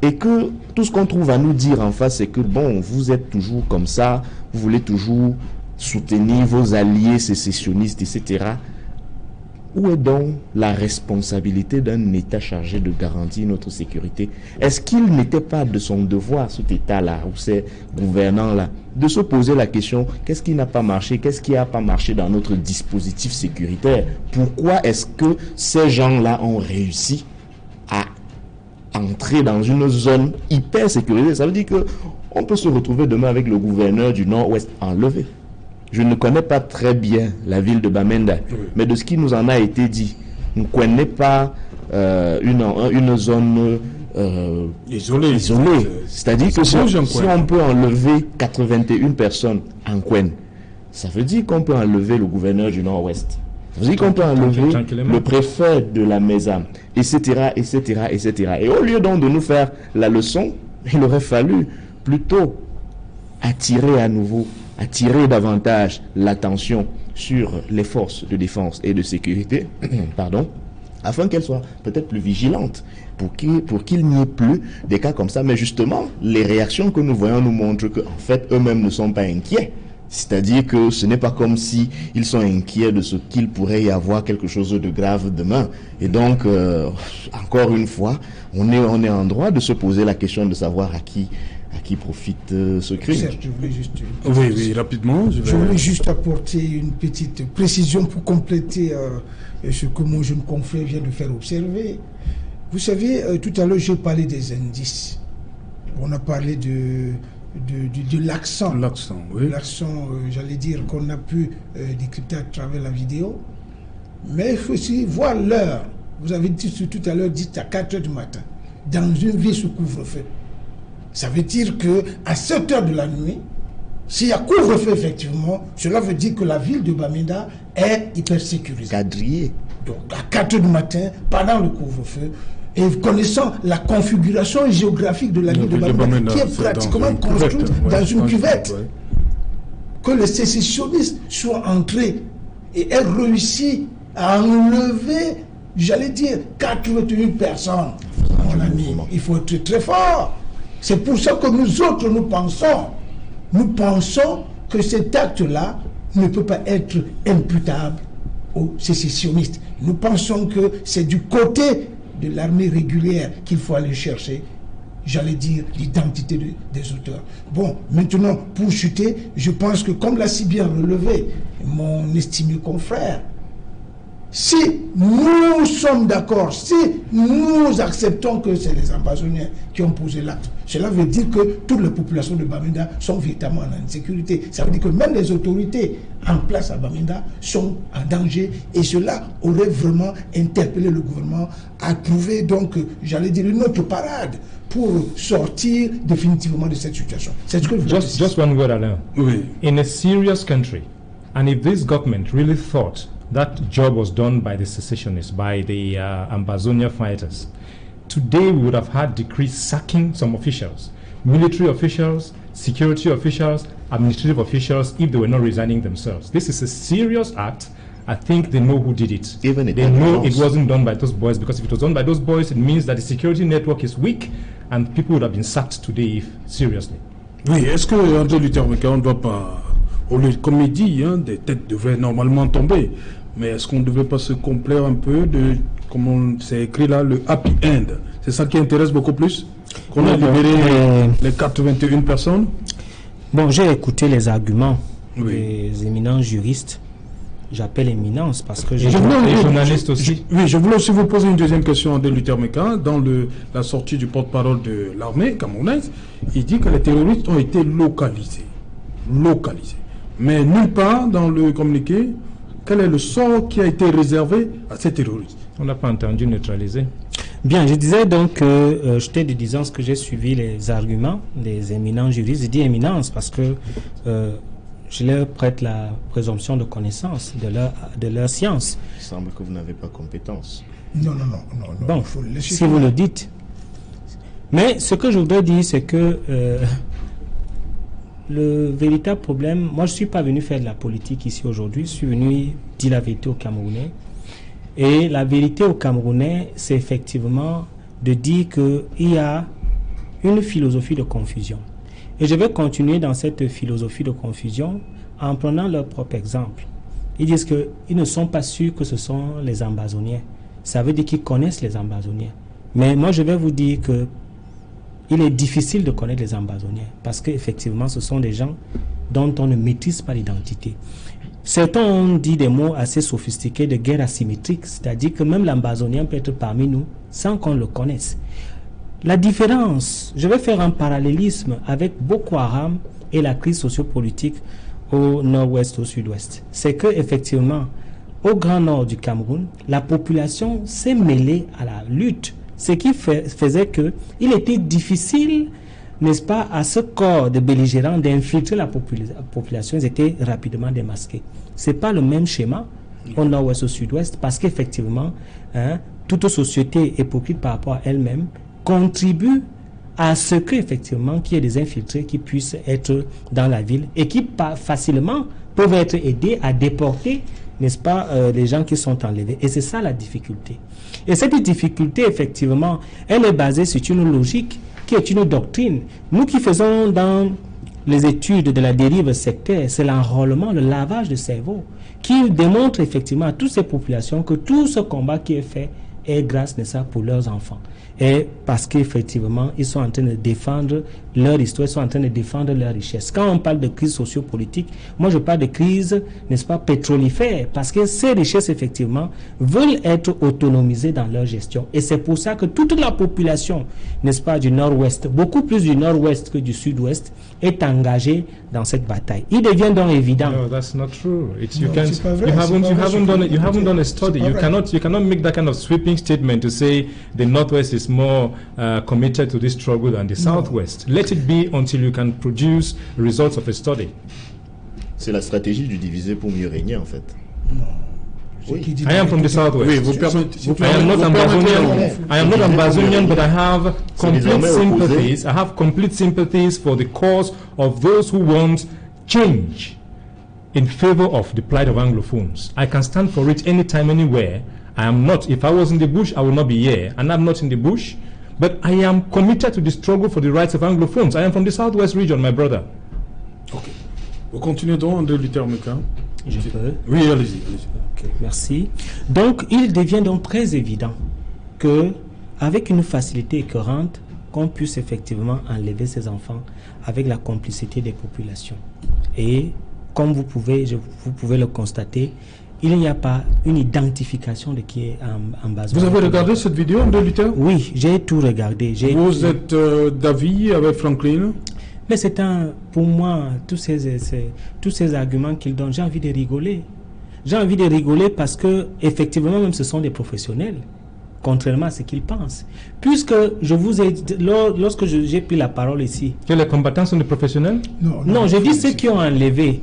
Et que tout ce qu'on trouve à nous dire en face, c'est que bon, vous êtes toujours comme ça, vous voulez toujours soutenir vos alliés sécessionnistes, etc. Où est donc la responsabilité d'un État chargé de garantir notre sécurité? Est-ce qu'il n'était pas de son devoir, cet État-là, ou ces gouvernants-là, de se poser la question, qu'est-ce qui n'a pas marché, qu'est-ce qui n'a pas marché dans notre dispositif sécuritaire? Pourquoi est-ce que ces gens-là ont réussi à entrer dans une zone hyper sécurisée? Ça veut dire qu'on peut se retrouver demain avec le gouverneur du Nord-Ouest enlevé. Je ne connais pas très bien la ville de Bamenda, mais de ce qui nous en a été dit, on ne connaît pas une zone isolée. C'est-à-dire que si on peut enlever 81 personnes en Kwen, ça veut dire qu'on peut enlever le gouverneur du Nord-Ouest. Ça veut dire qu'on peut enlever le préfet de la Mézam, etc., etc., etc. Et au lieu donc de nous faire la leçon, il aurait fallu plutôt attirer davantage l'attention sur les forces de défense et de sécurité, afin qu'elles soient peut-être plus vigilantes, pour qu'il n'y ait plus des cas comme ça. Mais justement, les réactions que nous voyons nous montrent qu'en fait, eux-mêmes ne sont pas inquiets. C'est-à-dire que ce n'est pas comme si ils sont inquiets de ce qu'il pourrait y avoir quelque chose de grave demain. Et donc, encore une fois, on est en droit de se poser la question de savoir à qui profite ce crime. Certes, je voulais juste... Oui, rapidement. Je voulais juste apporter une petite précision pour compléter ce que mon jeune confrère vient de faire observer. Vous savez, tout à l'heure, j'ai parlé des indices. On a parlé de l'accent. L'accent, oui. L'accent, j'allais dire, qu'on a pu décrypter à travers la vidéo. Mais il faut aussi voir l'heure. Vous avez dit tout à l'heure, dit à 4 h du matin, dans une ville sous couvre-feu. Ça veut dire qu'à 7 h de la nuit, s'il y a couvre-feu, effectivement, cela veut dire que la ville de Bamenda est hyper sécurisée. Quadrillée. Donc, à 4 h du matin, pendant le couvre-feu, et connaissant la configuration géographique de la ville de Bamenda, qui est pratiquement construite dans une cuvette, que les sécessionnistes soient entrés et aient réussi à enlever, j'allais dire, 81 personnes. Mon ami, il faut être très fort. C'est pour ça que nous autres, nous pensons que cet acte-là ne peut pas être imputable aux sécessionnistes. Nous pensons que c'est du côté de l'armée régulière qu'il faut aller chercher, j'allais dire, l'identité des auteurs. Bon, maintenant, pour chuter, je pense que, comme l'a si bien relevé mon estimé confrère, Si nous sommes d'accord, si nous acceptons que c'est les Ambazoniens qui ont posé l'acte, cela veut dire que toutes les populations de Bamenda sont véritablement en insécurité. Ça veut dire que même les autorités en place à Bamenda sont en danger, et cela aurait vraiment interpellé le gouvernement à trouver, donc, j'allais dire, une autre parade pour sortir définitivement de cette situation. C'est ce que just one word, Alain. Oui. In a serious country, and if this government really thought that job was done by the secessionists, by the Ambazonia fighters, today we would have had decrees sacking some officials, military officials, security officials, administrative officials, if they were not resigning themselves. This is a serious act. I think they know who did it. Even they know it wasn't done by those boys, because if it was done by those boys, it means that the security network is weak and people would have been sacked today if, seriously. Oui, est-ce que André Luther Meka, on ne doit pas, comme il dit, des têtes devraient normalement tomber, mais est-ce qu'on ne devrait pas se complaire un peu de, comme c'est écrit là, le happy end? C'est ça qui intéresse beaucoup plus? Qu'on a libéré les 81 personnes? Bon, j'ai écouté les arguments des éminents juristes. J'appelle éminence parce que les journalistes aussi. Oui, je voulais aussi vous poser une deuxième question, André Luther Meka. Dans la sortie du porte-parole de l'armée camerounaise, il dit que les terroristes ont été localisés. Mais nulle part dans le communiqué, quel est le sort qui a été réservé à ces terroristes? On n'a pas entendu neutraliser. Bien, je disais donc que j'étais de disance que j'ai suivi les arguments des éminents juristes. Je dis éminence parce que je leur prête la présomption de connaissance de leur science. Il semble que vous n'avez pas compétence. Non. Bon, si vous le dites. Mais ce que je voudrais dire, c'est que le véritable problème, moi je ne suis pas venu faire de la politique ici aujourd'hui, je suis venu dire la vérité aux Camerounais. Et la vérité aux Camerounais, c'est effectivement de dire qu'il y a une philosophie de confusion. Et je vais continuer dans cette philosophie de confusion en prenant leur propre exemple. Ils disent qu'ils ne sont pas sûrs que ce sont les Ambazoniens. Ça veut dire qu'ils connaissent les Ambazoniens. Mais moi, je vais vous dire que il est difficile de connaître les Ambazoniens parce qu'effectivement, ce sont des gens dont on ne maîtrise pas l'identité. Certains ont dit des mots assez sophistiqués de guerre asymétrique, c'est-à-dire que même l'Ambazonien peut être parmi nous sans qu'on le connaisse. La différence, je vais faire un parallélisme avec Boko Haram et la crise sociopolitique au nord-ouest, au sud-ouest. C'est que effectivement, au grand nord du Cameroun, la population s'est mêlée à la lutte, ce qui faisait que il était difficile, n'est-ce pas, à ce corps de belligérants d'infiltrer la population. Ils étaient rapidement démasqués. C'est pas le même schéma au nord-ouest, au sud-ouest, parce qu'effectivement, toute société hypocrite par rapport à elle-même contribue à ce qu'effectivement qu'il y ait des infiltrés qui puissent être dans la ville et qui facilement peuvent être aidés à déporter, n'est-ce pas, les gens qui sont enlevés. Et c'est ça la difficulté. Et cette difficulté, effectivement, elle est basée sur une logique qui est une doctrine. Nous qui faisons dans les études de la dérive sectaire, c'est l'enrôlement, le lavage de cerveau, qui démontre effectivement à toutes ces populations que tout ce combat qui est fait est grâce, n'est-ce pas, pour leurs enfants. Et parce qu'effectivement, ils sont en train de défendre leur histoire, ils sont en train de défendre leur richesse. Quand on parle de crise sociopolitique, moi je parle de crise, n'est-ce pas, pétrolifère, parce que ces richesses, effectivement, veulent être autonomisées dans leur gestion. Et c'est pour ça que toute la population, n'est-ce pas, du nord-ouest, beaucoup plus du nord-ouest que du sud-ouest, est engagée dans cette bataille. Il devient donc évident. No, that's not true. You haven't done a study. You cannot make that kind of sweeping statement to say the northwest is more committed to this struggle than the southwest. Let it be until you can produce results of a study. C'est la stratégie du diviser pour mieux régner, en fait. Oui. I am from the southwest. Oui, vous permettez. I am not Ambazonian, but I have complete sympathies. I have complete sympathies for the cause of those who want change in favor of the plight of Anglophones. I can stand for it anytime, anywhere. I am not. If I was in the bush, I would not be here, and I'm not in the bush. But I am committed to the struggle for the rights of Anglophones. I am from the southwest region, my brother. Ok. Vous continuez donc, André Luther Meka. Je peux. Oui, allez-y. Okay, merci. Donc, il devient donc très évident que, avec une facilité écœurante, qu'on puisse effectivement enlever ces enfants avec la complicité des populations. Et comme vous pouvez le constater, il n'y a pas une identification de qui est en base. Vous avez regardé cette vidéo, André Luther? Oui, j'ai tout regardé. Vous êtes d'avis avec Franklin? Mais pour moi, tous ces arguments qu'il donne, j'ai envie de rigoler. J'ai envie de rigoler parce que, effectivement, même ce sont des professionnels, contrairement à ce qu'ils pensent. Puisque je vous ai dit, lorsque j'ai pris la parole ici. Que les combattants sont des professionnels? Non, je dis ceux qui ont enlevé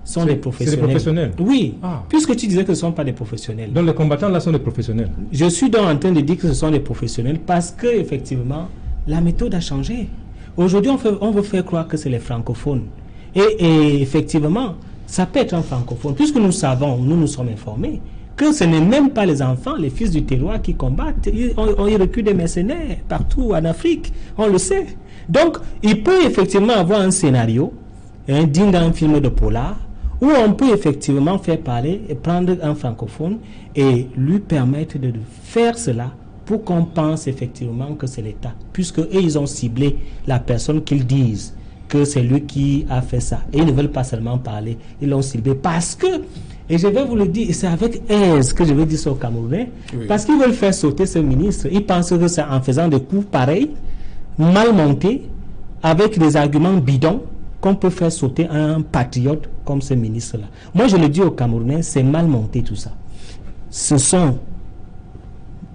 sont des professionnels. C'est des professionnels? Oui, puisque tu disais que ce ne sont pas des professionnels. Donc les combattants là sont des professionnels? Je suis donc en train de dire que ce sont des professionnels parce que, effectivement, la méthode a changé. Aujourd'hui, on veut faire croire que c'est les francophones. Et effectivement, ça peut être un francophone, puisque nous savons, nous sommes informés, que ce n'est même pas les enfants, les fils du terroir qui combattent. Ils recrutent des mercenaires partout en Afrique, on le sait. Donc, il peut effectivement avoir un scénario, digne d'un film de polar, où on peut effectivement faire parler et prendre un francophone et lui permettre de faire cela pour qu'on pense effectivement que c'est l'État, puisque eux, ils ont ciblé la personne qu'ils disent que c'est lui qui a fait ça. Et ils ne veulent pas seulement parler, ils l'ont ciblé parce que, et je vais vous le dire, et c'est avec aise que je vais dire ça aux Camerounais, parce qu'ils veulent faire sauter ce ministre. Ils pensent que c'est en faisant des coups pareils, mal montés, avec des arguments bidons, qu'on peut faire sauter un patriote comme ce ministre-là. Moi, je le dis aux Camerounais, c'est mal monté tout ça. Ce sont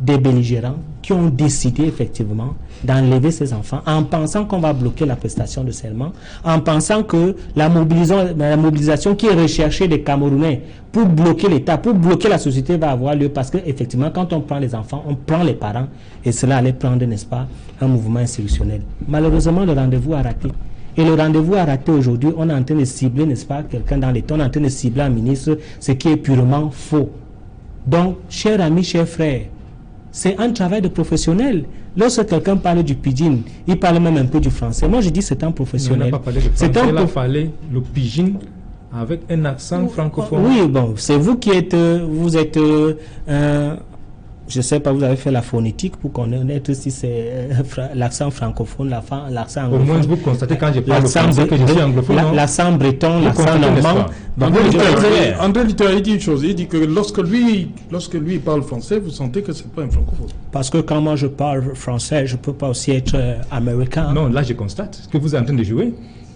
des belligérants qui ont décidé effectivement d'enlever ces enfants en pensant qu'on va bloquer la prestation de serment, en pensant que la mobilisation qui est recherchée des Camerounais pour bloquer l'État, pour bloquer la société va avoir lieu parce que effectivement quand on prend les enfants, on prend les parents et cela allait prendre, n'est-ce pas, un mouvement institutionnel. Malheureusement, le rendez-vous a raté. Et le rendez-vous a raté aujourd'hui, on est en train de cibler, n'est-ce pas, quelqu'un dans l'État, on est en train de cibler un ministre, ce qui est purement faux. Donc, chers amis, chers frères, c'est un travail de professionnel. Lorsque quelqu'un parle du pidgin, il parle même un peu du français. Moi, je dis c'est un professionnel. On n'a pas parlé de français, il a parlé le pidgin avec un accent francophone. Oui, bon, c'est vous qui êtes, je ne sais pas, vous avez fait la phonétique pour connaître si c'est l'accent francophone, l'accent anglophone. Au moins, vous constatez quand je parle le français que je suis anglophone. L'accent breton, l'accent normand. André Luther, il dit une chose, il dit que lorsque lui parle français, vous sentez que ce n'est pas un francophone. Parce que quand moi je parle français, je ne peux pas aussi être américain. Non, là je constate que vous êtes en train de jouer.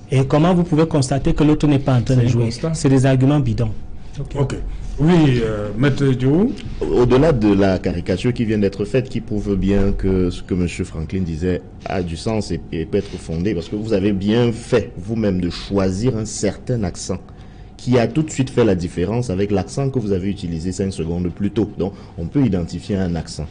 Et comment vous pouvez constater que l'autre n'est pas en train de jouer? C'est des arguments bidons. Ok. Oui, Maître Diou. Au-delà de la caricature qui vient d'être faite, qui prouve bien que ce que M. Franklin disait a du sens et peut être fondé, parce que vous avez bien fait vous-même de choisir un certain accent qui a tout de suite fait la différence avec l'accent que vous avez utilisé 5 secondes plus tôt. Donc, on peut identifier un accent.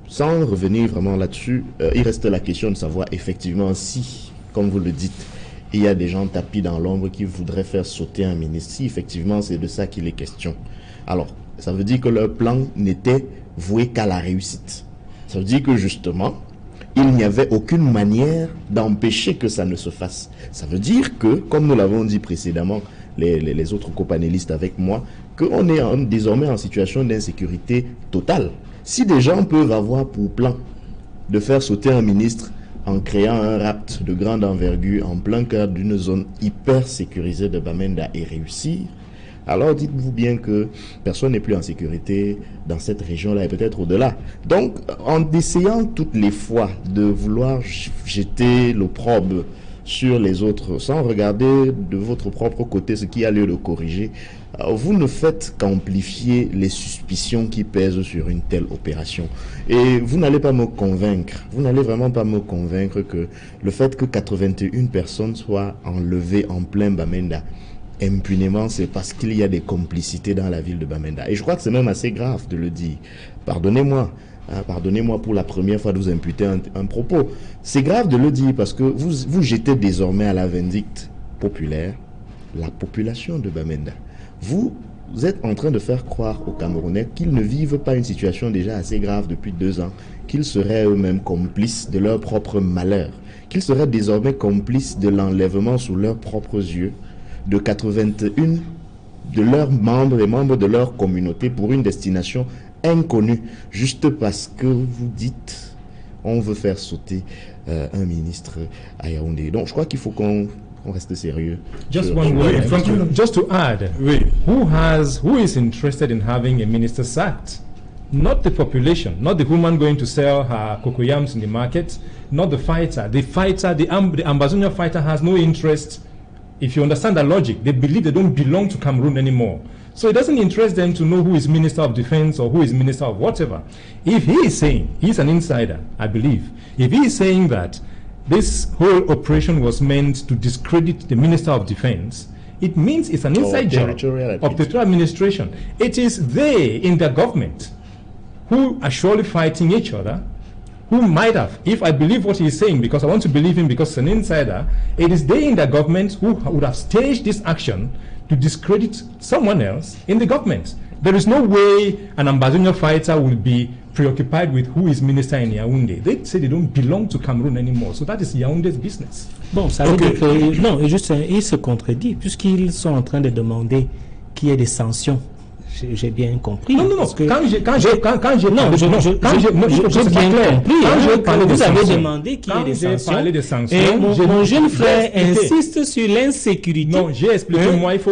Sans revenir vraiment là-dessus, il reste la question de savoir effectivement si, comme vous le dites, il y a des gens tapis dans l'ombre qui voudraient faire sauter un ministre. Si effectivement c'est de ça qu'il est question. Alors, ça veut dire que leur plan n'était voué qu'à la réussite. Ça veut dire que justement, il n'y avait aucune manière d'empêcher que ça ne se fasse. Ça veut dire que, comme nous l'avons dit précédemment, les autres copanélistes avec moi, qu'on est désormais en situation d'insécurité totale. Si des gens peuvent avoir pour plan de faire sauter un ministre en créant un rapt de grande envergure en plein cœur d'une zone hyper sécurisée de Bamenda et réussir, alors dites-vous bien que personne n'est plus en sécurité dans cette région-là et peut-être au-delà. Donc, en essayant toutes les fois de vouloir jeter l'opprobre sur les autres, sans regarder de votre propre côté ce qui a lieu de corriger, vous ne faites qu'amplifier les suspicions qui pèsent sur une telle opération. Et vous n'allez pas me convaincre, vous n'allez vraiment pas me convaincre que le fait que 81 personnes soient enlevées en plein Bamenda, impunément, c'est parce qu'il y a des complicités dans la ville de Bamenda. Et je crois que c'est même assez grave de le dire. Pardonnez-moi. Pardonnez-moi pour la première fois de vous imputer un propos. C'est grave de le dire parce que vous jetez désormais à la vindicte populaire la population de Bamenda. Vous êtes en train de faire croire aux Camerounais qu'ils ne vivent pas une situation déjà assez grave depuis 2 ans, qu'ils seraient eux-mêmes complices de leur propre malheur, qu'ils seraient désormais complices de l'enlèvement sous leurs propres yeux de 81 de leurs membres et membres de leur communauté pour une destination inconnue, juste parce que vous dites on veut faire sauter un ministre à Yaoundé. Donc je crois qu'il faut qu'on On reste sérieux. Just Sur- one word. Franklin. Just to add, Oui. who is interested in having a minister sacked? Not the population, not the woman going to sell her cocoyams in the market, not the fighter. The fighter, the Ambazonia fighter has no interest. If you understand the logic, they believe they don't belong to Cameroon anymore. So it doesn't interest them to know who is Minister of Defense or who is Minister of whatever. If he is saying, he's an insider, I believe, if he is saying that this whole operation was meant to discredit the Minister of Defense, it means it's an inside job of the administration. It is they in their government who are surely fighting each other, who might have, if I believe what he is saying, because I want to believe him because he's an insider, it is they in the government who would have staged this action to discredit someone else in the government. There is no way an Ambazonia fighter will be preoccupied with who is minister in Yaoundé. They say they don't belong to Cameroon anymore. So that is Yaoundé's business. Bon, ça veut dire que, non, juste, il se contredit, puisqu'ils sont en train de demander qu'il y ait des sanctions. J'ai bien compris. Non, parce que quand j'ai bien compris. Vous avez demandé qu'il y ait des sanctions. Et mon jeune frère insiste sur l'insécurité. Non, j'ai expliqué, moi, il faut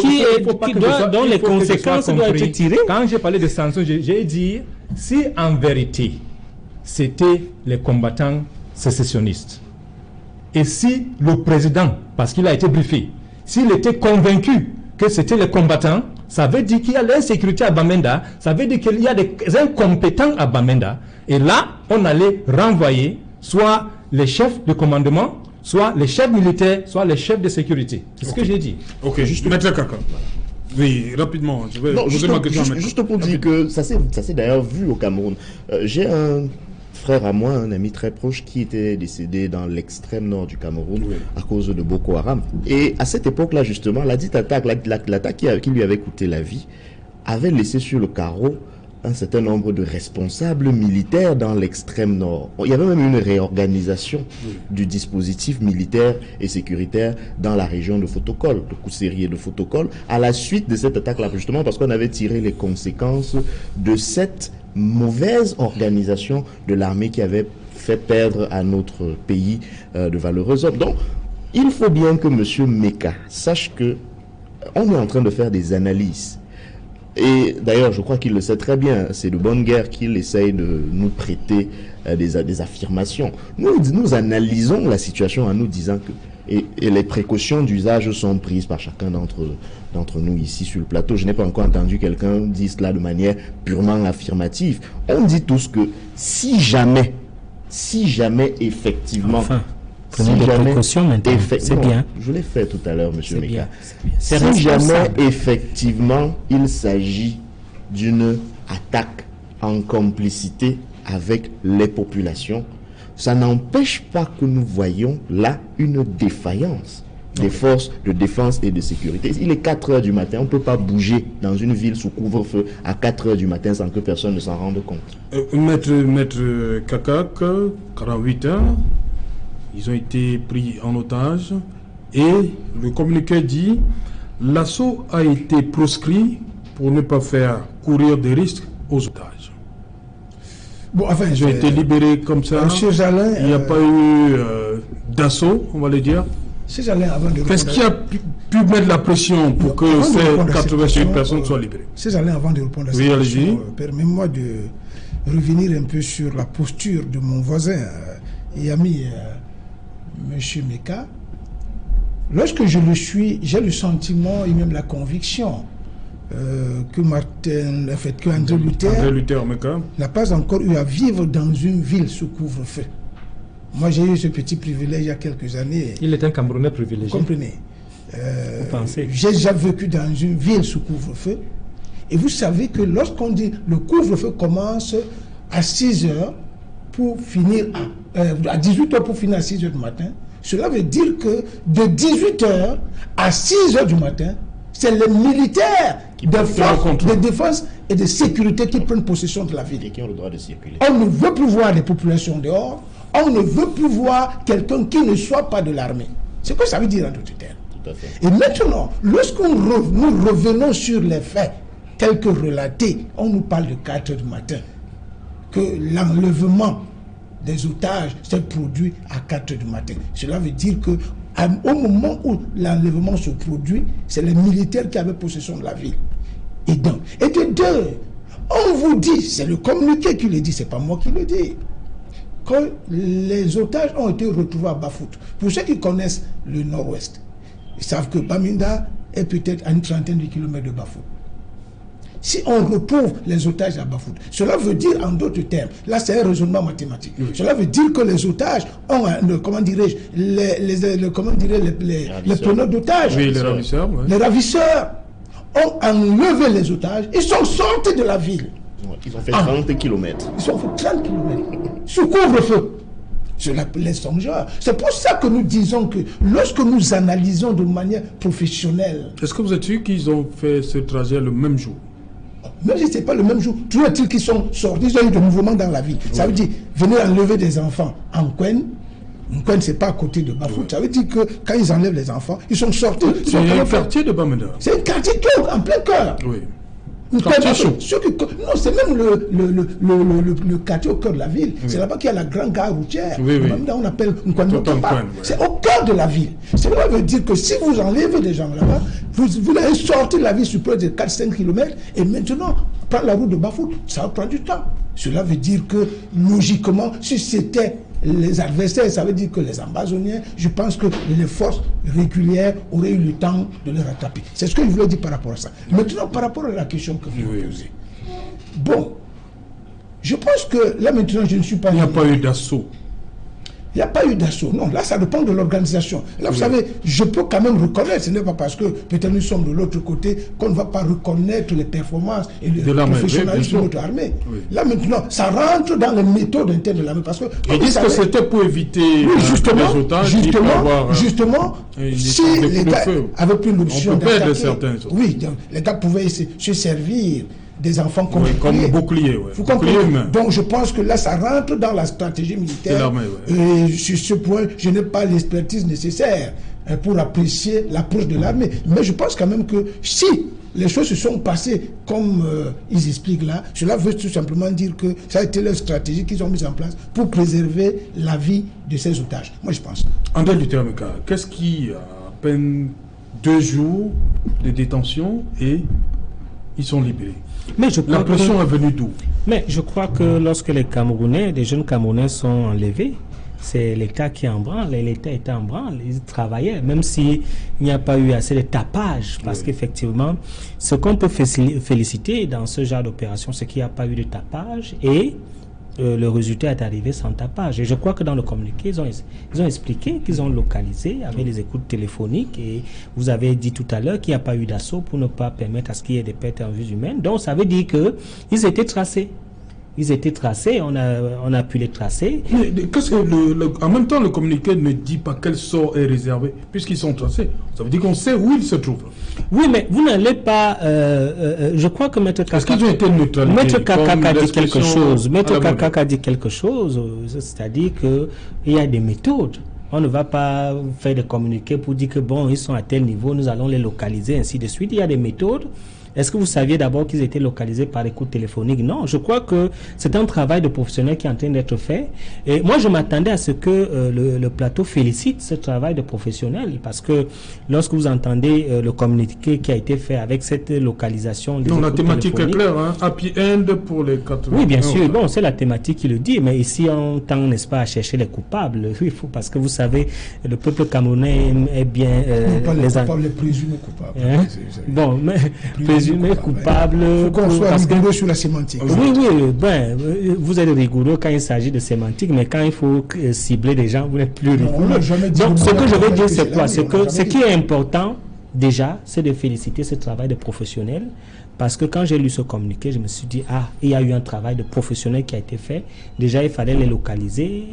pas que dont les conséquences doivent être tirées. Quand j'ai parlé de sanctions, j'ai dit, si en vérité, c'était les combattants sécessionnistes, et si le président, parce qu'il a été briefé, s'il était convaincu que c'était les combattants, ça veut dire qu'il y a l'insécurité à Bamenda, ça veut dire qu'il y a des incompétents à Bamenda, et là, on allait renvoyer soit les chefs de commandement, soit les chefs militaires, soit les chefs de sécurité. C'est ce que j'ai dit. Ok, juste Maître Kaka. Oui, rapidement, je vais poser ma question. Juste pour dire que ça s'est d'ailleurs vu au Cameroun. J'ai un frère à moi, un ami très proche, qui était décédé dans l'extrême nord du Cameroun à cause de Boko Haram. Et à cette époque-là, justement, la dite attaque, l'attaque qui lui avait coûté la vie, avait laissé sur le carreau un certain nombre de responsables militaires dans l'extrême nord. Il y avait même une réorganisation du dispositif militaire et sécuritaire dans la région de Fotokol, de Kousséri et de Fotokol, à la suite de cette attaque-là, justement parce qu'on avait tiré les conséquences de cette mauvaise organisation de l'armée qui avait fait perdre à notre pays de valeureux hommes. Donc, il faut bien que M. Meka sache que on est en train de faire des analyses. Et d'ailleurs, je crois qu'il le sait très bien. C'est de bonne guerre qu'il essaye de nous prêter des affirmations. Nous analysons la situation en nous disant que et les précautions d'usage sont prises par chacun d'entre nous ici sur le plateau. Je n'ai pas encore entendu quelqu'un dire cela de manière purement affirmative. On dit tous que si jamais effectivement... Enfin, prenez des précautions maintenant, c'est bien. Je l'ai fait tout à l'heure, M. Meka. Si jamais effectivement il s'agit d'une attaque en complicité avec les populations, ça n'empêche pas que nous voyons là une défaillance des forces de défense et de sécurité. Il est 4 heures du matin, on ne peut pas bouger dans une ville sous couvre-feu à 4 heures du matin sans que personne ne s'en rende compte. Maître Kakak, 48 heures, ils ont été pris en otage et le communiqué dit l'assaut a été proscrit pour ne pas faire courir des risques aux otages. Bon, enfin, ils ont été libérés comme ça. Monsieur Jalin, il n'y a pas eu d'assaut, on va le dire. Monsieur Jalin, avant de répondre... Est-ce qu'il a pu mettre la pression pour que ces 88 personnes soient libérées? Monsieur Jalin, avant de répondre à cette question, permettez-moi de revenir un peu sur la posture de mon voisin et ami, M. Meka. Lorsque je le suis, j'ai le sentiment et même la conviction que André Luther n'a pas encore eu à vivre dans une ville sous couvre-feu. Moi, j'ai eu ce petit privilège il y a quelques années. Il est un Camerounais privilégié. Vous comprenez? J'ai déjà vécu dans une ville sous couvre-feu. Et vous savez que lorsqu'on dit le couvre-feu commence à 6 heures pour finir à 18 heures pour finir à 6 heures du matin, cela veut dire que de 18 heures à 6 heures du matin, c'est les militaires de forces de défense et de sécurité qui prennent possession de la ville. Et qui ont le droit de circuler. On ne veut plus voir des populations dehors. On ne veut plus voir quelqu'un qui ne soit pas de l'armée. C'est quoi ça veut dire en d'autres termes? Tout à fait. Et maintenant, nous revenons sur les faits tels que relatés, on nous parle de 4 heures du matin, que l'enlèvement des otages s'est produit à 4 heures du matin. Cela veut dire que Au moment où l'enlèvement se produit, c'est les militaires qui avaient possession de la ville. Et de deux, on vous dit, c'est le communiqué qui le dit, c'est pas moi qui le dis, que les otages ont été retrouvés à Bafout. Pour ceux qui connaissent le nord-ouest, ils savent que Bamenda est peut-être à une trentaine de kilomètres de Bafout. Si on retrouve les otages à Bafout, cela veut dire, en d'autres termes, là c'est un raisonnement mathématique, cela veut dire que les otages ont, comment dirais-je, les preneurs d'otages, les ravisseurs ont enlevé les otages, ils sont sortis de la ville. Ils ont fait 30 km. Ils ont fait 30 km. Sous couvre-feu. Cela laisse songeur. C'est pour ça que nous disons que lorsque nous analysons de manière professionnelle. Est-ce que vous êtes sûr qu'ils ont fait ce trajet le même jour? Même si ce n'est pas le même jour, toujours est-il qu'ils sont sortis, ils ont eu des mouvements dans la ville. Ça veut dire venir enlever des enfants en Kwen. Kwen, ce n'est pas à côté de Bafout. Ça veut dire que quand ils enlèvent les enfants, ils sont sortis. C'est un quartier de Bamenda. C'est un quartier en plein cœur. Oui. Non, c'est même le quartier au cœur de la ville. Oui. C'est là-bas qu'il y a la grande gare routière. Oui. Même là, on appelle C'est au cœur de la ville. Cela veut dire que si vous enlevez des gens là-bas, vous allez sortir de la ville sur près de 4-5 km et maintenant, prendre la route de Bafout, ça va prendre du temps. Cela veut dire que, logiquement, si c'était les adversaires, ça veut dire que les ambazoniens, je pense que les forces régulières auraient eu le temps de les rattraper. C'est ce que je voulais dire par rapport à ça. Maintenant, par rapport à la question que vous me posez. Bon, je pense que là maintenant, je ne suis pas... Il n'y a pas eu d'assaut. Il n'y a pas eu d'assaut. Non, là, ça dépend de l'organisation. Là, vous savez, je peux quand même reconnaître, ce n'est pas parce que peut-être nous sommes de l'autre côté qu'on ne va pas reconnaître les performances et le professionnalisme de notre armée. Oui. Là, maintenant, ça rentre dans les méthodes internes de l'armée. Parce que... Ils disent que c'était pour éviter les otages. Justement, si les gars avaient pris l'option d'attaquer... Oui, les gars pouvaient se servir des enfants comme bouclier. Vous comprenez? Donc je pense que là, ça rentre dans la stratégie militaire. Et sur ce point, je n'ai pas l'expertise nécessaire pour apprécier l'approche de l'armée. Mais je pense quand même que si les choses se sont passées comme ils expliquent là, cela veut tout simplement dire que ça a été leur stratégie qu'ils ont mise en place pour préserver la vie de ces otages. Moi, je pense. André Lutermeka, qu'est-ce qui, à peine 2 jours de détention et ils sont libérés? Mais la pression est venue d'où? Mais je crois que lorsque les Camerounais, des jeunes Camerounais sont enlevés, c'est l'État qui est en branle, et l'État était en branle, ils travaillaient, même s'il n'y a pas eu assez de tapage, parce qu'effectivement, ce qu'on peut féliciter dans ce genre d'opération, c'est qu'il n'y a pas eu de tapage, et le résultat est arrivé sans tapage. Et je crois que dans le communiqué, ils ont expliqué qu'ils ont localisé avec les écoutes téléphoniques, et vous avez dit tout à l'heure qu'il n'y a pas eu d'assaut pour ne pas permettre à ce qu'il y ait des pertes en vie humaine. Donc ça veut dire qu'ils étaient tracés. Ils étaient tracés, on a pu les tracer. Mais en même temps, le communiqué ne dit pas quel sort est réservé, puisqu'ils sont tracés. Ça veut dire qu'on sait où ils se trouvent. Oui, mais vous n'allez pas... je crois que Maître Kaka... Est-ce qu'ils ont été neutralisés? Maître Kaka a dit quelque chose. Maître Kaka a dit quelque chose, c'est-à-dire qu'il y a des méthodes. On ne va pas faire des communiqués pour dire que bon, ils sont à tel niveau, nous allons les localiser, ainsi de suite. Il y a des méthodes. Est-ce que vous saviez d'abord qu'ils étaient localisés par écoute téléphonique? Non, je crois que c'est un travail de professionnel qui est en train d'être fait. Et moi, je m'attendais à ce que le plateau félicite ce travail de professionnel, parce que lorsque vous entendez le communiqué qui a été fait avec cette localisation... Non, la thématique est claire, hein? Happy End pour les 80. Oui, bien sûr, bon, c'est la thématique qui le dit, mais ici, on tend, n'est-ce pas, à chercher les coupables. Il faut, parce que vous savez, le peuple camerounais est bien... les présumés coupables. Hein? Bon, mais... présumé coupable. Il faut qu'on soit rigoureux sur la sémantique. Oui, ben, vous êtes rigoureux quand il s'agit de sémantique, mais quand il faut cibler des gens, vous n'êtes plus rigoureux. Donc, ce que je veux dire, c'est quoi? C'est que ce qui est important, déjà, c'est de féliciter ce travail de professionnel. Parce que quand j'ai lu ce communiqué, je me suis dit, il y a eu un travail de professionnel qui a été fait. Déjà, il fallait les localiser,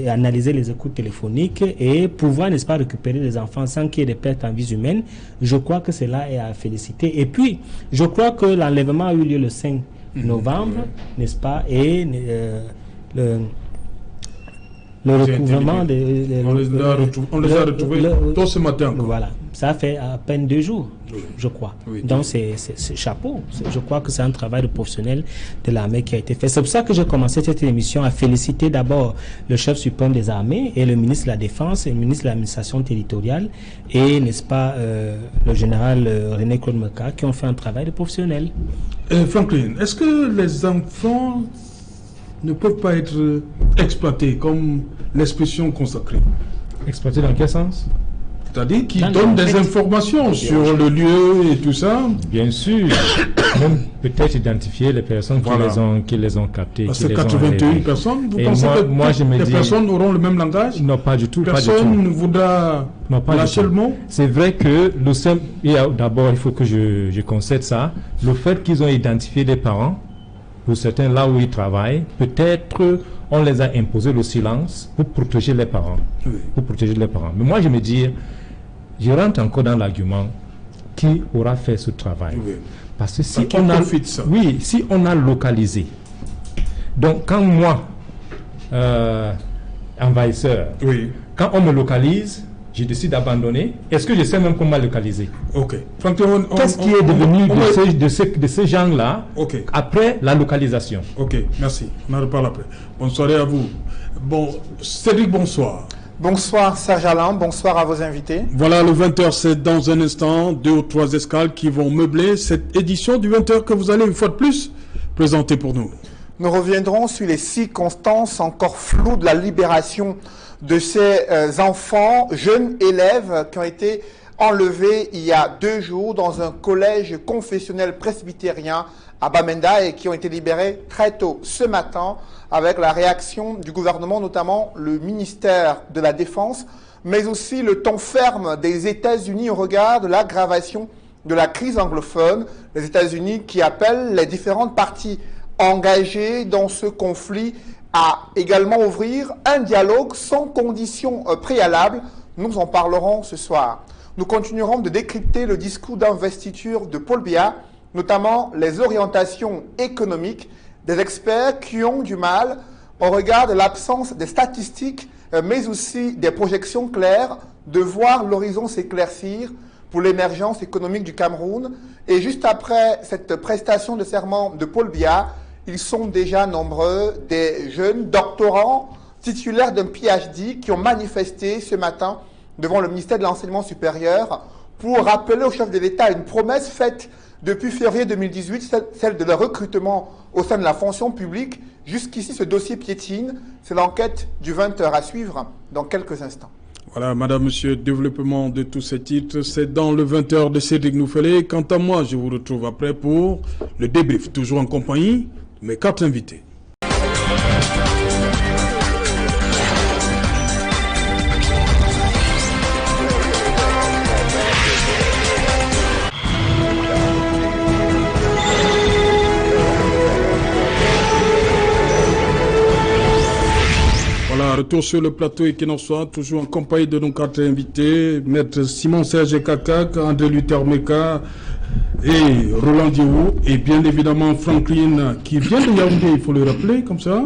analyser les écoutes téléphoniques et pouvoir, n'est-ce pas, récupérer les enfants sans qu'il y ait des pertes en vie humaine. Je crois que cela est à féliciter. Et puis, je crois que l'enlèvement a eu lieu le 5 novembre, n'est-ce pas, et le recouvrement on les a retrouvés tôt ce matin. Voilà. Ça fait à peine 2 jours, Oui. je crois. Oui. Donc, c'est chapeau. Je crois que c'est un travail de professionnel de l'armée qui a été fait. C'est pour ça que j'ai commencé cette émission à féliciter d'abord le chef suprême des armées et le ministre de la Défense et le ministre de l'administration territoriale et, n'est-ce pas, le général René-Claude Meka qui ont fait un travail de professionnel. Franklin, est-ce que les enfants ne peuvent pas être exploités comme l'expression consacrée? Exploité dans quel sens? C'est-à-dire qu'ils Non, donnent en des fait, informations sur le lieu et tout ça. Bien sûr. Même peut-être identifier les personnes Voilà. qui les ont captées. Parce qui que les ont 81 enlevées. personnes, vous Et pensez que moi, je me les dis- personnes auront le même langage? Non, pas du tout. Pas du Personne tout. ne voudra Non, pas du lâcher tout. le mot? C'est vrai que d'abord, il faut que je concède ça. Le fait qu'ils ont identifié des parents, pour certains là où ils travaillent, peut-être on les a imposé le silence pour protéger les parents. Oui. Pour protéger les parents. Mais moi, je me dis, je rentre encore dans l'argument qui aura fait ce travail. Oui. Parce que si Qui on a, profite ça? oui, si on a localisé. Donc, quand moi, envahisseur, Oui. quand on me localise, je décide d'abandonner. Est-ce que je sais même comment localiser? Ok. Franklin, Qu'est-ce qui est devenu de ces gens-là Ok. après la localisation? Ok, merci. On en reparle après. Bonne soirée à vous. Bon, Cédric, bonsoir. Bonsoir Serge Alain, bonsoir à vos invités. Voilà, le 20h, c'est dans un instant 2 ou 3 escales qui vont meubler cette édition du 20h que vous allez une fois de plus présenter pour nous. Nous reviendrons sur les circonstances encore floues de la libération de ces enfants, jeunes élèves qui ont été enlevés il y a 2 jours dans un collège confessionnel presbytérien à Bamenda et qui ont été libérés très tôt ce matin avec la réaction du gouvernement, notamment le ministère de la Défense, mais aussi le ton ferme des États-Unis au regard de l'aggravation de la crise anglophone. Les États-Unis qui appellent les différentes parties engagées dans ce conflit à également ouvrir un dialogue sans conditions préalables. Nous en parlerons ce soir. Nous continuerons de décrypter le discours d'investiture de Paul Biya, notamment les orientations économiques des experts qui ont du mal, au regard de l'absence des statistiques, mais aussi des projections claires, de voir l'horizon s'éclaircir pour l'émergence économique du Cameroun. Et juste après cette prestation de serment de Paul Biya, ils sont déjà nombreux, des jeunes doctorants titulaires d'un PhD qui ont manifesté ce matin devant le ministère de l'Enseignement supérieur pour rappeler au chef de l'État une promesse faite depuis février 2018, celle de leur recrutement au sein de la fonction publique. Jusqu'ici, ce dossier piétine. C'est l'enquête du 20h à suivre dans quelques instants. Voilà, madame, monsieur, développement de tous ces titres, c'est dans le 20h de Cédric Noufélé. Quant à moi, je vous retrouve après pour le débrief, toujours en compagnie de mes 4 invités. Voilà, retour sur le plateau équinoxois, toujours en compagnie de nos 4 invités, Maître Simon-Serge Kakak, André Luther Meka et Roland Diou, et bien évidemment Franklin, qui vient de Yaoundé, il faut le rappeler, comme ça.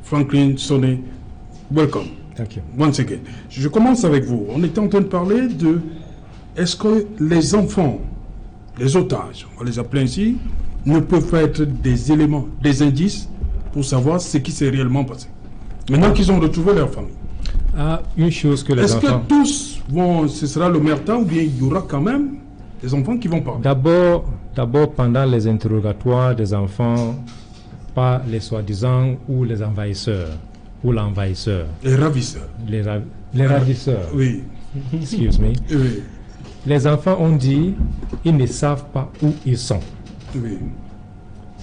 Franklin Sonné, welcome. Thank you. Once again. Je commence avec vous. On était en train de parler de est-ce que les enfants, les otages, on va les appeler ainsi, ne peuvent pas être des éléments, des indices pour savoir ce qui s'est réellement passé. Maintenant qu'ils ont retrouvé leur famille. Ah, une chose que les Est-ce enfants... que tous vont, ce sera le mertan ou bien il y aura quand même des enfants qui vont parler? D'abord, pendant les interrogatoires des enfants, pas les soi-disant ou les envahisseurs, ou l'envahisseur, Les ravisseurs. les ravisseurs, Oui. excuse me. Oui. Les enfants ont dit, ils ne savent pas où ils sont. Oui.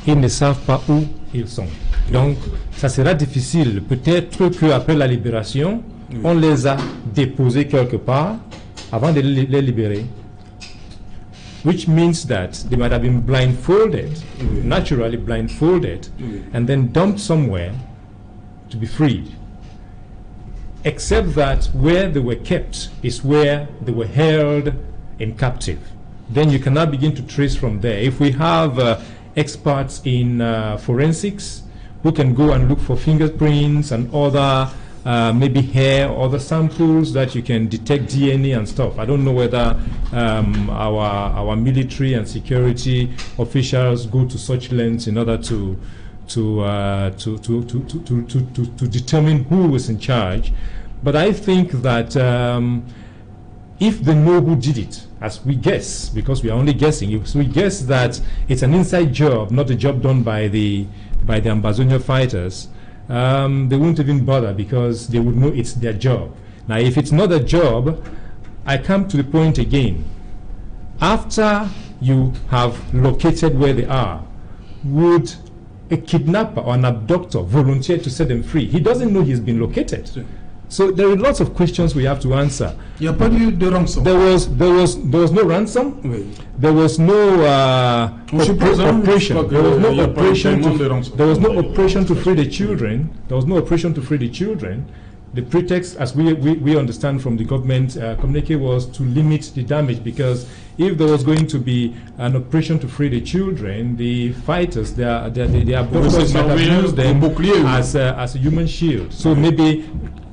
Ils ne savent pas où ils sont. Donc, ça sera difficile. Peut-être qu'après la libération, on les a déposés quelque part avant de les libérer. Which means that they might have been blindfolded, naturally blindfolded, and then dumped somewhere to be freed. Except that where they were kept is where they were held in captive. Then you cannot begin to trace from there. If we have experts in forensics who can go and look for fingerprints and other maybe hair, other samples that you can detect DNA and stuff. I don't know whether our military and security officials go to such lengths in order to determine who is in charge. But I think that if they know who did it, as we guess, because we are only guessing, if we guess that it's an inside job, not a job done by the Ambazonia fighters, they won't even bother because they would know it's their job. Now, if it's not a job, I come to the point again. After you have located where they are, would a kidnapper or an abductor volunteer to set them free? He doesn't know he's been located. So there are lots of questions we have to answer. Il n'y a pas eu de rançon. There was no ransom. Oui. There was no operation. There was no operation to free the children. There was no operation to free the children. The pretext, as we understand from the government communique, was to limit the damage, because if there was going to be an operation to free the children, the fighters, the abductors might have used them as a human shield. So maybe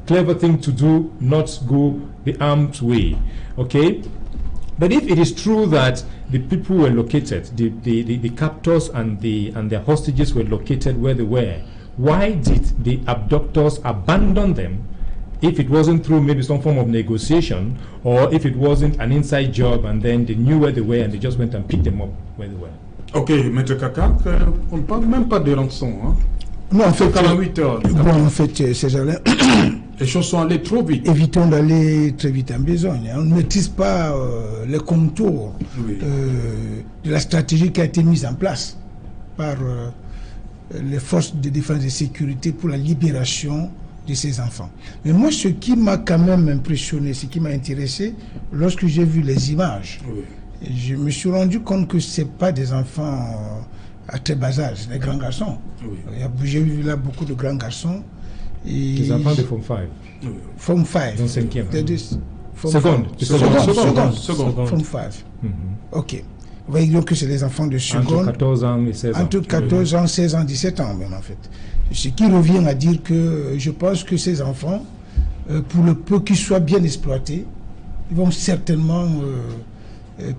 clever thing to do, not go the armed way, okay? But if it is true that the people were located, the captors and their hostages were located where they were, why did the abductors abandon them? If it wasn't through maybe some form of negotiation, or if it wasn't an inside job and then they knew where they were and they just went and picked them up where they were. Ok, Maître Kaka, on ne parle même pas de rançon, hein? Non, en fait, 48 heures. Bon, en fait, ces gens-là, les choses sont allées trop vite. Évitons d'aller très vite en besogne. On ne maîtrise pas les contours de la stratégie qui a été mise en place par les forces de défense et de sécurité pour la libération de ces enfants. Mais moi, ce qui m'a quand même impressionné, ce qui m'a intéressé, lorsque j'ai vu les images, je me suis rendu compte que ce n'est pas des enfants à très bas âge, des grands garçons. J'ai vu là beaucoup de grands garçons. Des enfants de Form 5. Form 5. Dans 5e. Seconde. Form 5. Ok. Vous voyez donc que c'est les enfants de seconde. Entre 14 ans et 16 ans. Entre 14 ans, 16 ans, 17 ans même en fait. Ce qui revient à dire que je pense que ces enfants, pour le peu qu'ils soient bien exploités, ils vont certainement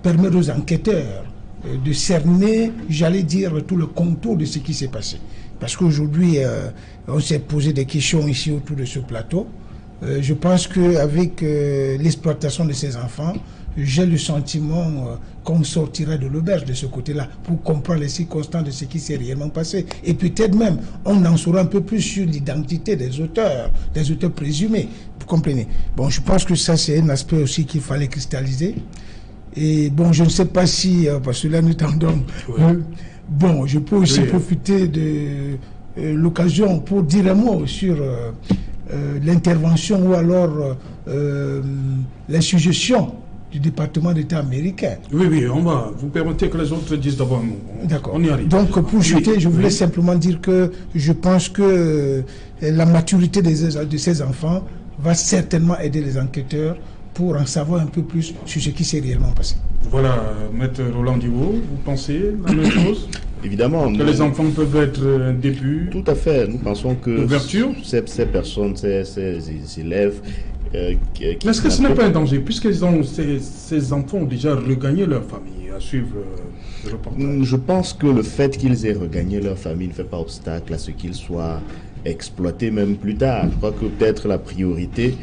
permettre aux enquêteurs de cerner, j'allais dire, tout le contour de ce qui s'est passé. Parce qu'aujourd'hui, on s'est posé des questions ici autour de ce plateau. Je pense qu'avec l'exploitation de ces enfants, j'ai le sentiment qu'on sortira de l'auberge de ce côté-là pour comprendre les circonstances de ce qui s'est réellement passé. Et peut-être même, on en saura un peu plus sur l'identité des auteurs présumés. Vous comprenez? Bon, je pense que ça, c'est un aspect aussi qu'il fallait cristalliser. Et bon, je ne sais pas si, parce que là, nous tendons... bon, je peux aussi profiter de l'occasion pour dire un mot sur l'intervention ou alors la suggestion du département d'État américain. Oui, on va. Vous permettez que les autres disent d'abord nous. D'accord. On y arrive. Donc, pour chuter, je voulais simplement dire que je pense que la maturité de ces enfants va certainement aider les enquêteurs pour en savoir un peu plus sur ce qui s'est réellement passé. Voilà, Maître Roland Diwo, vous pensez la même chose? Évidemment. Que les enfants peuvent être un début. Tout à fait. Nous pensons que ces personnes, ces élèves... Mais est-ce que ce n'est pas un danger, puisque ces enfants ont déjà regagné leur famille à suivre le reportage? Je pense que le fait qu'ils aient regagné leur famille ne fait pas obstacle à ce qu'ils soient exploités même plus tard. Je crois que peut-être la priorité,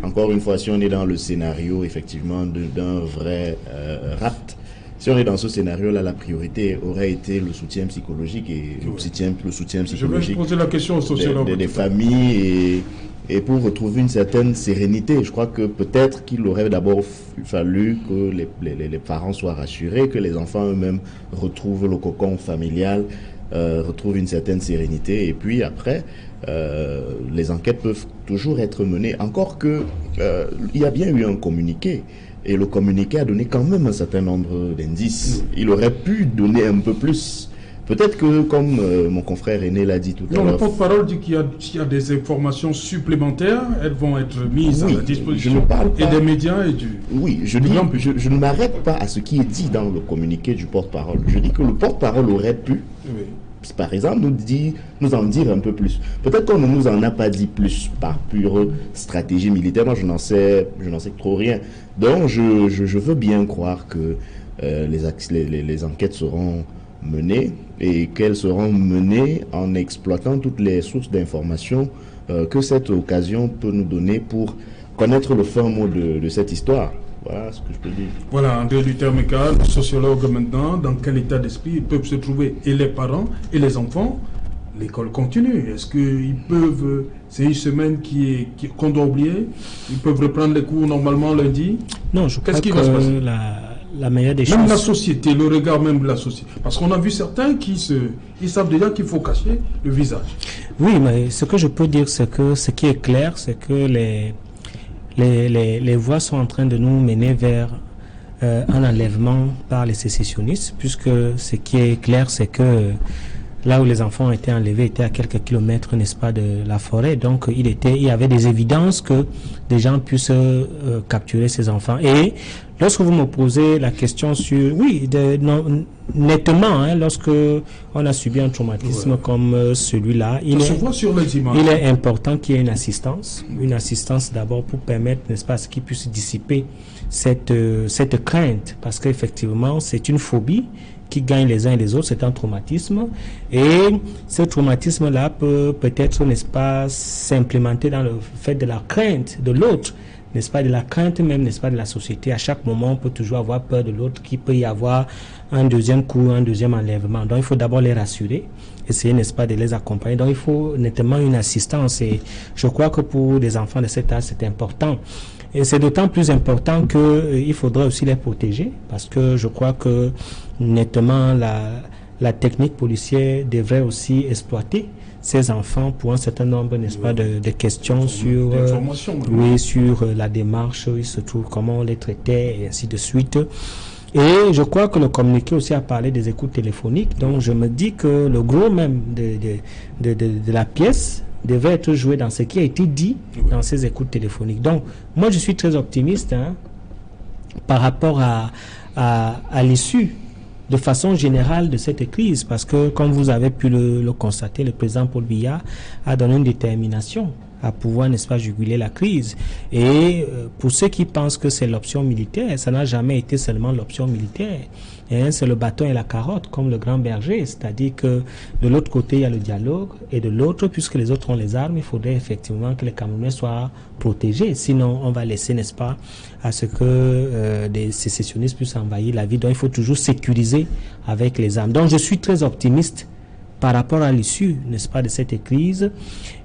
encore une fois, si on est dans le scénario effectivement d'un vrai rapt, si on est dans ce scénario-là, la priorité aurait été le soutien psychologique et le soutien psychologique. Je vais poser la question aux sociologues des familles et pour retrouver une certaine sérénité. Je crois que peut-être qu'il aurait d'abord fallu que les parents soient rassurés, que les enfants eux-mêmes retrouvent le cocon familial, retrouvent une certaine sérénité. Et puis après, les enquêtes peuvent toujours être menées. Encore que il y a bien eu un communiqué. Et le communiqué a donné quand même un certain nombre d'indices. Il aurait pu donner un peu plus. Peut-être que, comme mon confrère René l'a dit tout à l'heure... Le porte-parole dit qu'il y a des informations supplémentaires, elles vont être mises à la disposition des médias et du... Oui, je ne m'arrête pas à ce qui est dit dans le communiqué du porte-parole. Je dis que le porte-parole aurait pu par exemple, nous en dire un peu plus. Peut-être qu'on ne nous en a pas dit plus par pure stratégie militaire. Moi, je n'en sais trop rien. Donc, je veux bien croire que les enquêtes seront menées et qu'elles seront menées en exploitant toutes les sources d'informations que cette occasion peut nous donner pour connaître le fin mot de cette histoire. Voilà ce que je peux dire. Voilà, André Luther-Meka, sociologue maintenant, dans quel état d'esprit peuvent se trouver et les parents et les enfants? L'école continue. Est-ce qu'ils peuvent, c'est une semaine qu'on doit oublier, ils peuvent reprendre les cours normalement lundi? Non, je crois que la meilleure des choses... Même la société, le regard même de la société. Parce qu'on a vu certains ils savent déjà qu'il faut cacher le visage. Oui, mais ce que je peux dire, c'est que ce qui est clair, c'est que les voies sont en train de nous mener vers un enlèvement par les sécessionnistes, puisque ce qui est clair, c'est que là où les enfants ont été enlevés était à quelques kilomètres, n'est-ce pas, de la forêt. Donc, il y avait des évidences que des gens puissent capturer ces enfants. Et lorsque vous me posez la question sur... Oui, nettement, hein, lorsque on a subi un traumatisme comme celui-là, il est important qu'il y ait une assistance d'abord pour permettre, n'est-ce pas, à ce qu'ils puissent dissiper cette crainte, parce qu'effectivement, c'est une phobie qui gagnent les uns et les autres, c'est un traumatisme. Et ce traumatisme-là peut-être, n'est-ce pas, s'implémenter dans le fait de la crainte de l'autre, n'est-ce pas, de la crainte même, n'est-ce pas, de la société. À chaque moment, on peut toujours avoir peur de l'autre, qu'il peut y avoir un deuxième coup, un deuxième enlèvement. Donc, il faut d'abord les rassurer, essayer, n'est-ce pas, de les accompagner. Donc, il faut nettement une assistance. Et je crois que pour des enfants de cet âge, c'est important. Et c'est d'autant plus important qu'il faudrait aussi les protéger, parce que je crois que nettement la technique policière devrait aussi exploiter ces enfants pour un certain nombre, n'est-ce pas, de questions sur la démarche, il se trouve comment on les traitait et ainsi de suite. Et je crois que le communiqué aussi a parlé des écoutes téléphoniques, donc je me dis que le gros même de la pièce devait être joué dans ce qui a été dit dans ces écoutes téléphoniques. Donc, moi, je suis très optimiste par rapport à l'issue de façon générale de cette crise, parce que, comme vous avez pu le constater, le président Paul Biya a donné une détermination à pouvoir, n'est-ce pas, juguler la crise. Et pour ceux qui pensent que c'est l'option militaire, ça n'a jamais été seulement l'option militaire. C'est le bâton et la carotte, comme le grand berger, c'est-à-dire que de l'autre côté, il y a le dialogue, et de l'autre, puisque les autres ont les armes, il faudrait effectivement que les Camerounais soient protégés. Sinon, on va laisser, n'est-ce pas, à ce que des sécessionnistes puissent envahir la ville. Donc, il faut toujours sécuriser avec les armes. Donc, je suis très optimiste par rapport à l'issue, n'est-ce pas, de cette crise.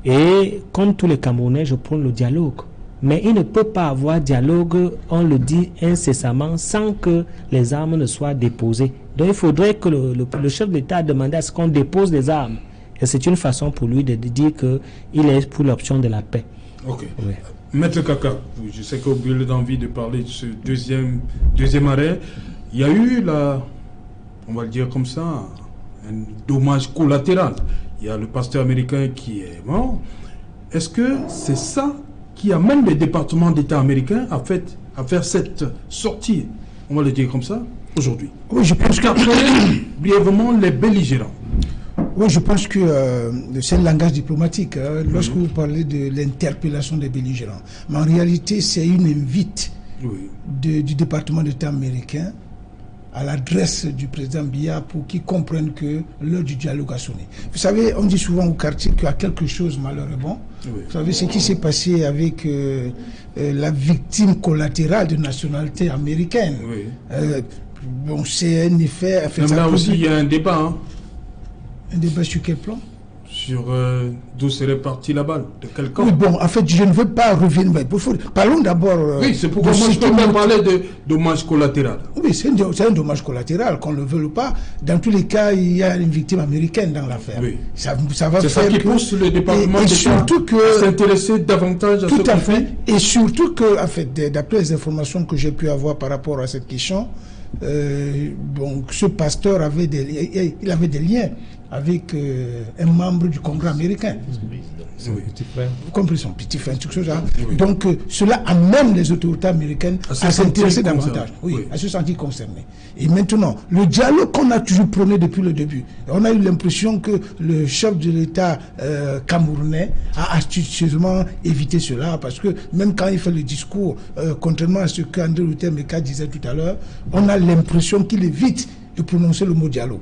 Et comme tous les Camerounais, je prône le dialogue. Mais il ne peut pas avoir dialogue, on le dit incessamment, sans que les armes ne soient déposées. Donc il faudrait que le chef d'État a demandé à ce qu'on dépose les armes. Et c'est une façon pour lui de dire qu'il est pour l'option de la paix. Ok. Oui. Maître Kaka, je sais que vous avez envie de parler de ce deuxième arrêt. Il y a eu, on va le dire comme ça, un dommage collatéral. Il y a le pasteur américain qui est mort. Est-ce que c'est ça qui amène les départements d'État américains à faire cette sortie, on va le dire comme ça, aujourd'hui? Oui, je pense qu'après, brièvement, les belligérants. Oui, je pense que c'est le langage diplomatique, lorsque vous parlez de l'interpellation des belligérants. Mais en réalité, c'est une invite du département d'État américain à l'adresse du président Biya pour qu'il comprenne que l'heure du dialogue a sonné. Vous savez, on dit souvent au quartier qu'il y a quelque chose malheureusement. Vous savez ce qui s'est passé avec la victime collatérale de nationalité américaine. Bon, c'est un effet... Même là aussi, il y a un débat. Un débat sur quel plan? Sur d'où serait partie la balle, de quel camp. Oui, bon, en fait, je ne veux pas revenir. Mais parlons d'abord... oui, c'est pourquoi moi je peux même parler de dommage collatéral. Oui, c'est un dommage collatéral, qu'on ne le veuille pas. Dans tous les cas, il y a une victime américaine dans l'affaire. Oui. Ça va c'est faire ça qui pousse le département d'État à s'intéresser davantage à ce qu'on fait. Et surtout que, en fait, d'après les informations que j'ai pu avoir par rapport à cette question, donc ce pasteur avait des liens avec un membre du Congrès américain. Son petit frère. Vous comprenez, son petit frère, quelque chose là. Donc cela amène les autorités américaines à s'intéresser davantage, à se sentir concernés. Et maintenant, le dialogue qu'on a toujours prôné depuis le début, on a eu l'impression que le chef de l'État camerounais a astucieusement évité cela, parce que même quand il fait le discours, contrairement à ce qu'André Luther Meka disait tout à l'heure, on a l'impression qu'il évite de prononcer le mot dialogue.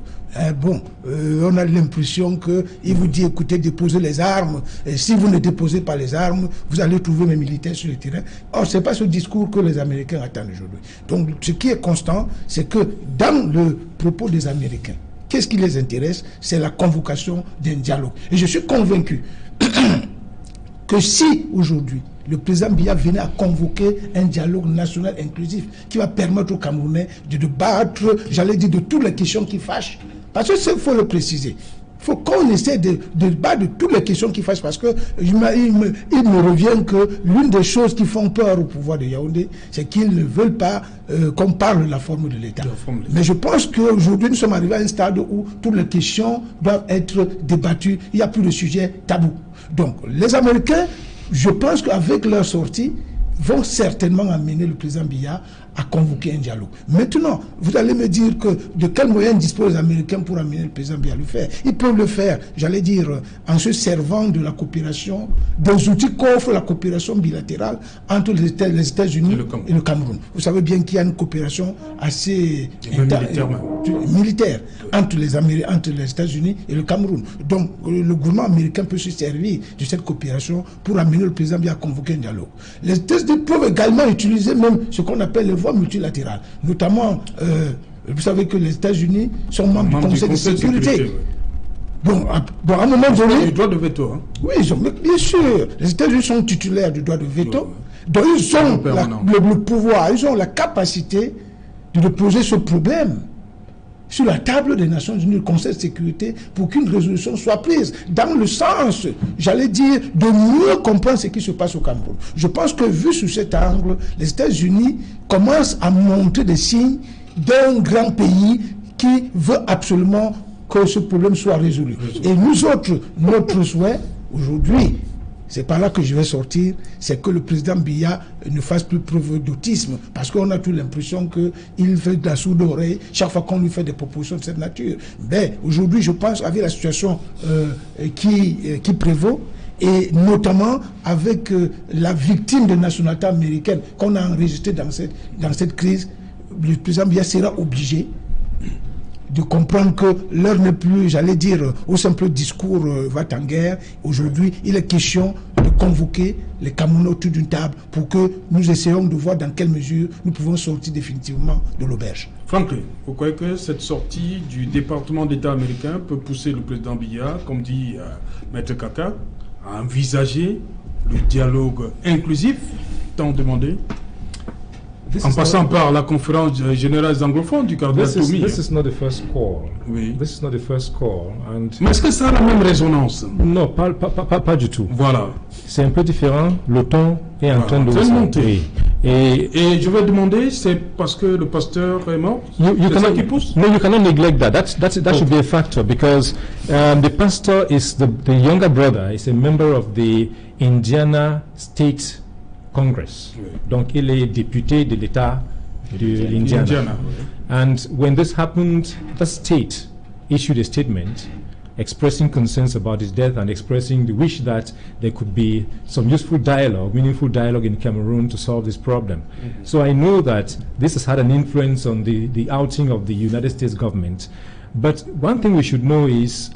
On a l'impression qu'il vous dit, écoutez, déposez les armes, et si vous ne déposez pas les armes, vous allez trouver mes militaires sur le terrain. Or, ce n'est pas ce discours que les Américains attendent aujourd'hui. Donc, ce qui est constant, c'est que dans le propos des Américains, qu'est-ce qui les intéresse? C'est la convocation d'un dialogue. Et je suis convaincu que si, aujourd'hui, le président Biya venait à convoquer un dialogue national inclusif qui va permettre aux Camerounais de débattre, j'allais dire, de toutes les questions qui fâchent. Parce que il faut le préciser. Il faut qu'on essaie de débattre de toutes les questions qui fâchent, parce que il me revient que l'une des choses qui font peur au pouvoir de Yaoundé, c'est qu'ils ne veulent pas qu'on parle de la forme de l'État. Mais je pense qu'aujourd'hui, nous sommes arrivés à un stade où toutes les questions doivent être débattues. Il n'y a plus de sujet tabou. Donc, les Américains, je pense qu'avec leur sortie, vont certainement amener le président Biya à convoquer un dialogue. Maintenant, vous allez me dire que de quels moyens disposent les Américains pour amener le président Biya à le faire. Ils peuvent le faire, j'allais dire, en se servant de la coopération, des outils qu'offre la coopération bilatérale entre les États-Unis et le Cameroun. Vous savez bien qu'il y a une coopération assez militaire entre les États-Unis et le Cameroun. Donc, le gouvernement américain peut se servir de cette coopération pour amener le président Biya à convoquer un dialogue. Les États-Unis peuvent également utiliser même ce qu'on appelle les voies multilatérales. Notamment, vous savez que les États-Unis sont membres du Conseil de sécurité. Bon, à un moment donné... Du droit de veto. Hein. Oui, bien sûr. Les États-Unis sont titulaires du droit de veto. Donc, ils ont le pouvoir, ils ont la capacité de poser ce problème sur la table des Nations Unies, le Conseil de sécurité, pour qu'une résolution soit prise, dans le sens, j'allais dire, de mieux comprendre ce qui se passe au Cameroun. Je pense que, vu sous cet angle, les États-Unis commencent à montrer des signes d'un grand pays qui veut absolument que ce problème soit résolu. Et nous autres, notre souhait, aujourd'hui, c'est par là que je vais sortir, c'est que le président Biya ne fasse plus preuve d'autisme, parce qu'on a toute l'impression qu'il fait de la sourde oreille chaque fois qu'on lui fait des propositions de cette nature. Mais aujourd'hui, je pense, avec la situation qui prévaut, et notamment avec la victime de nationalité américaine qu'on a enregistrée dans cette crise, le président Biya sera obligé de comprendre que l'heure n'est plus, j'allais dire, au simple discours va-t-en-guerre. Aujourd'hui, il est question de convoquer les Camerounais autour d'une table pour que nous essayons de voir dans quelle mesure nous pouvons sortir définitivement de l'auberge. Franklin, vous croyez que cette sortie du département d'État américain peut pousser le président Biya, comme dit Maître Kaka, à envisager le dialogue inclusif tant demandé? En passant par la conférence générale des anglophones du cardinal Toumi. This is not the first call. Oui. This is not the first call. Mais est-ce que ça a la même résonance? Non, pas du tout. Voilà. C'est un peu différent. Le ton est en train de monter. Et je vais demander, c'est parce que le pasteur est mort? C'est ça qui pousse? No, you cannot neglect that. That should be a factor, because the pastor is the younger brother, is a member of the Indiana State Congress. Donc, il est député de l'État de l'Indiana. And when this happened, the state issued a statement expressing concerns about his death and expressing the wish that there could be some useful dialogue, meaningful dialogue in Cameroon to solve this problem. So I know that this has had an influence on the outing of the United States government. But one thing we should know is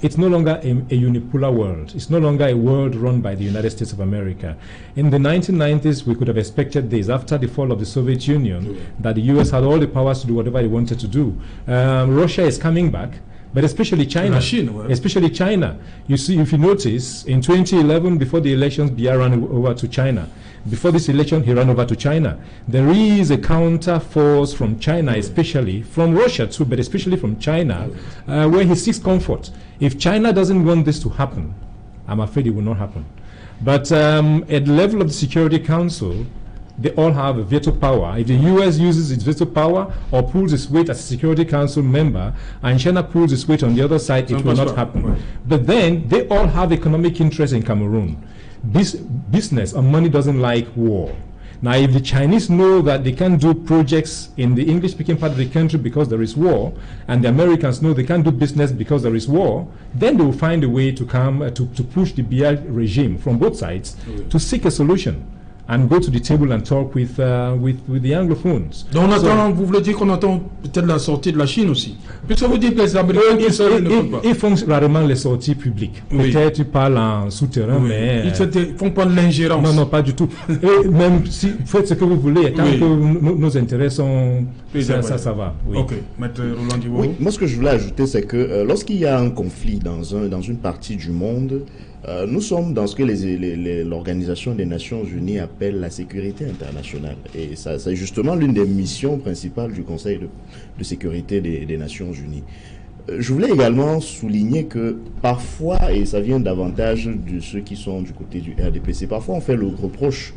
it's no longer a unipolar world. It's no longer a world run by the United States of America. In the 1990s, we could have expected this. After the fall of the Soviet Union, that the U.S. had all the powers to do whatever it wanted to do. Russia is coming back, but especially China. Especially China. You see, if you notice, in 2011, before the elections, Biya ran over to China. Before this election, he ran over to China. There is a counter force from China, especially from Russia too, but especially from China, where he seeks comfort. If China doesn't want this to happen, I'm afraid it will not happen. But at the level of the Security Council, they all have a veto power. If the US uses its veto power or pulls its weight as a Security Council member, and China pulls its weight on the other side, it will not happen. Right. But then they all have economic interest in Cameroon. Business and money doesn't like war. Now, if the Chinese know that they can't do projects in the English-speaking part of the country because there is war, and the Americans know they can't do business because there is war, then they will find a way to come to push the Biya regime from both sides to seek a solution and go to the table and talk with the anglophones. Donc on attend, vous voulez dire qu'on attend peut-être la sortie de la Chine aussi? Puisque vous dites que les Américains tout seuls ne font pas. Ils font rarement les sorties publiques. Oui. Peut-être ils parlent en souterrain, Oui. mais... Ils font pas de l'ingérence. Non, non, pas du tout. Et même si vous faites ce que vous voulez, tant que nos intérêts sont... Ça va. Oui. Ok, Maître Roland Diwo. Oui, moi ce que je voulais ajouter, c'est que lorsqu'il y a un conflit dans une partie du monde, nous sommes dans ce que l'Organisation des Nations Unies appelle la sécurité internationale. Et ça, c'est justement l'une des missions principales du Conseil de sécurité des Nations Unies. Je voulais également souligner que parfois, et ça vient davantage de ceux qui sont du côté du RDPC, parfois on fait le reproche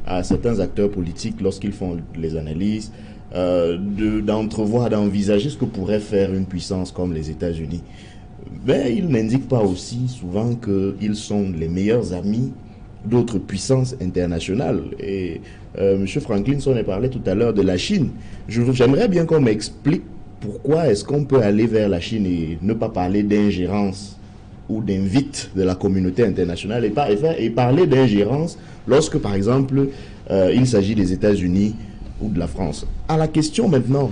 à certains acteurs politiques lorsqu'ils font les analyses, d'entrevoir, d'envisager ce que pourrait faire une puissance comme les États-Unis. Mais ils n'indiquent pas aussi souvent qu'ils sont les meilleurs amis d'autres puissances internationales. Et M. Franklin s'en a parlé tout à l'heure de la Chine. J'aimerais bien qu'on m'explique pourquoi est-ce qu'on peut aller vers la Chine et ne pas parler d'ingérence ou d'invite de la communauté internationale et parler d'ingérence lorsque, par exemple, il s'agit des États-Unis ou de la France. À la question maintenant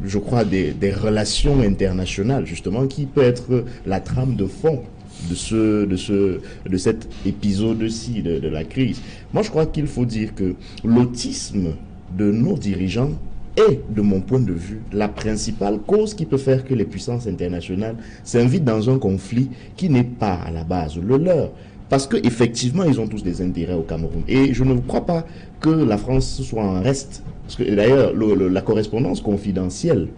je crois, des relations internationales, justement, qui peut être la trame de fond de cet épisode-ci de la crise. Moi, je crois qu'il faut dire que l'autisme de nos dirigeants est, de mon point de vue, la principale cause qui peut faire que les puissances internationales s'invitent dans un conflit qui n'est pas à la base le leur. Parce qu'effectivement, ils ont tous des intérêts au Cameroun. Et je ne crois pas que la France soit en reste. Parce que d'ailleurs, la correspondance confidentielle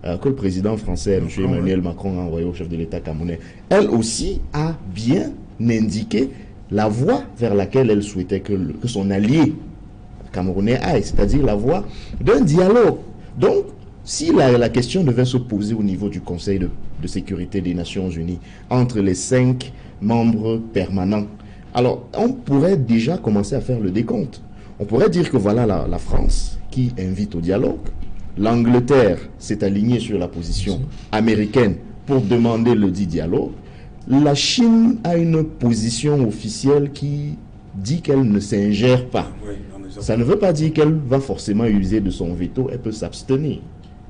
que le président français, M. Emmanuel Macron, a envoyée au chef de l'État camerounais, elle aussi a bien indiqué la voie vers laquelle elle souhaitait que son allié camerounais aille, c'est-à-dire la voie d'un dialogue. Donc, si la question devait se poser au niveau du Conseil de sécurité des Nations Unies, entre les 5 membres permanents, alors on pourrait déjà commencer à faire le décompte. On pourrait dire que voilà la France qui invite au dialogue. L'Angleterre s'est alignée sur la position américaine pour demander le dit dialogue. La Chine a une position officielle qui dit qu'elle ne s'ingère pas. Ça ne veut pas dire qu'elle va forcément user de son veto, elle peut s'abstenir,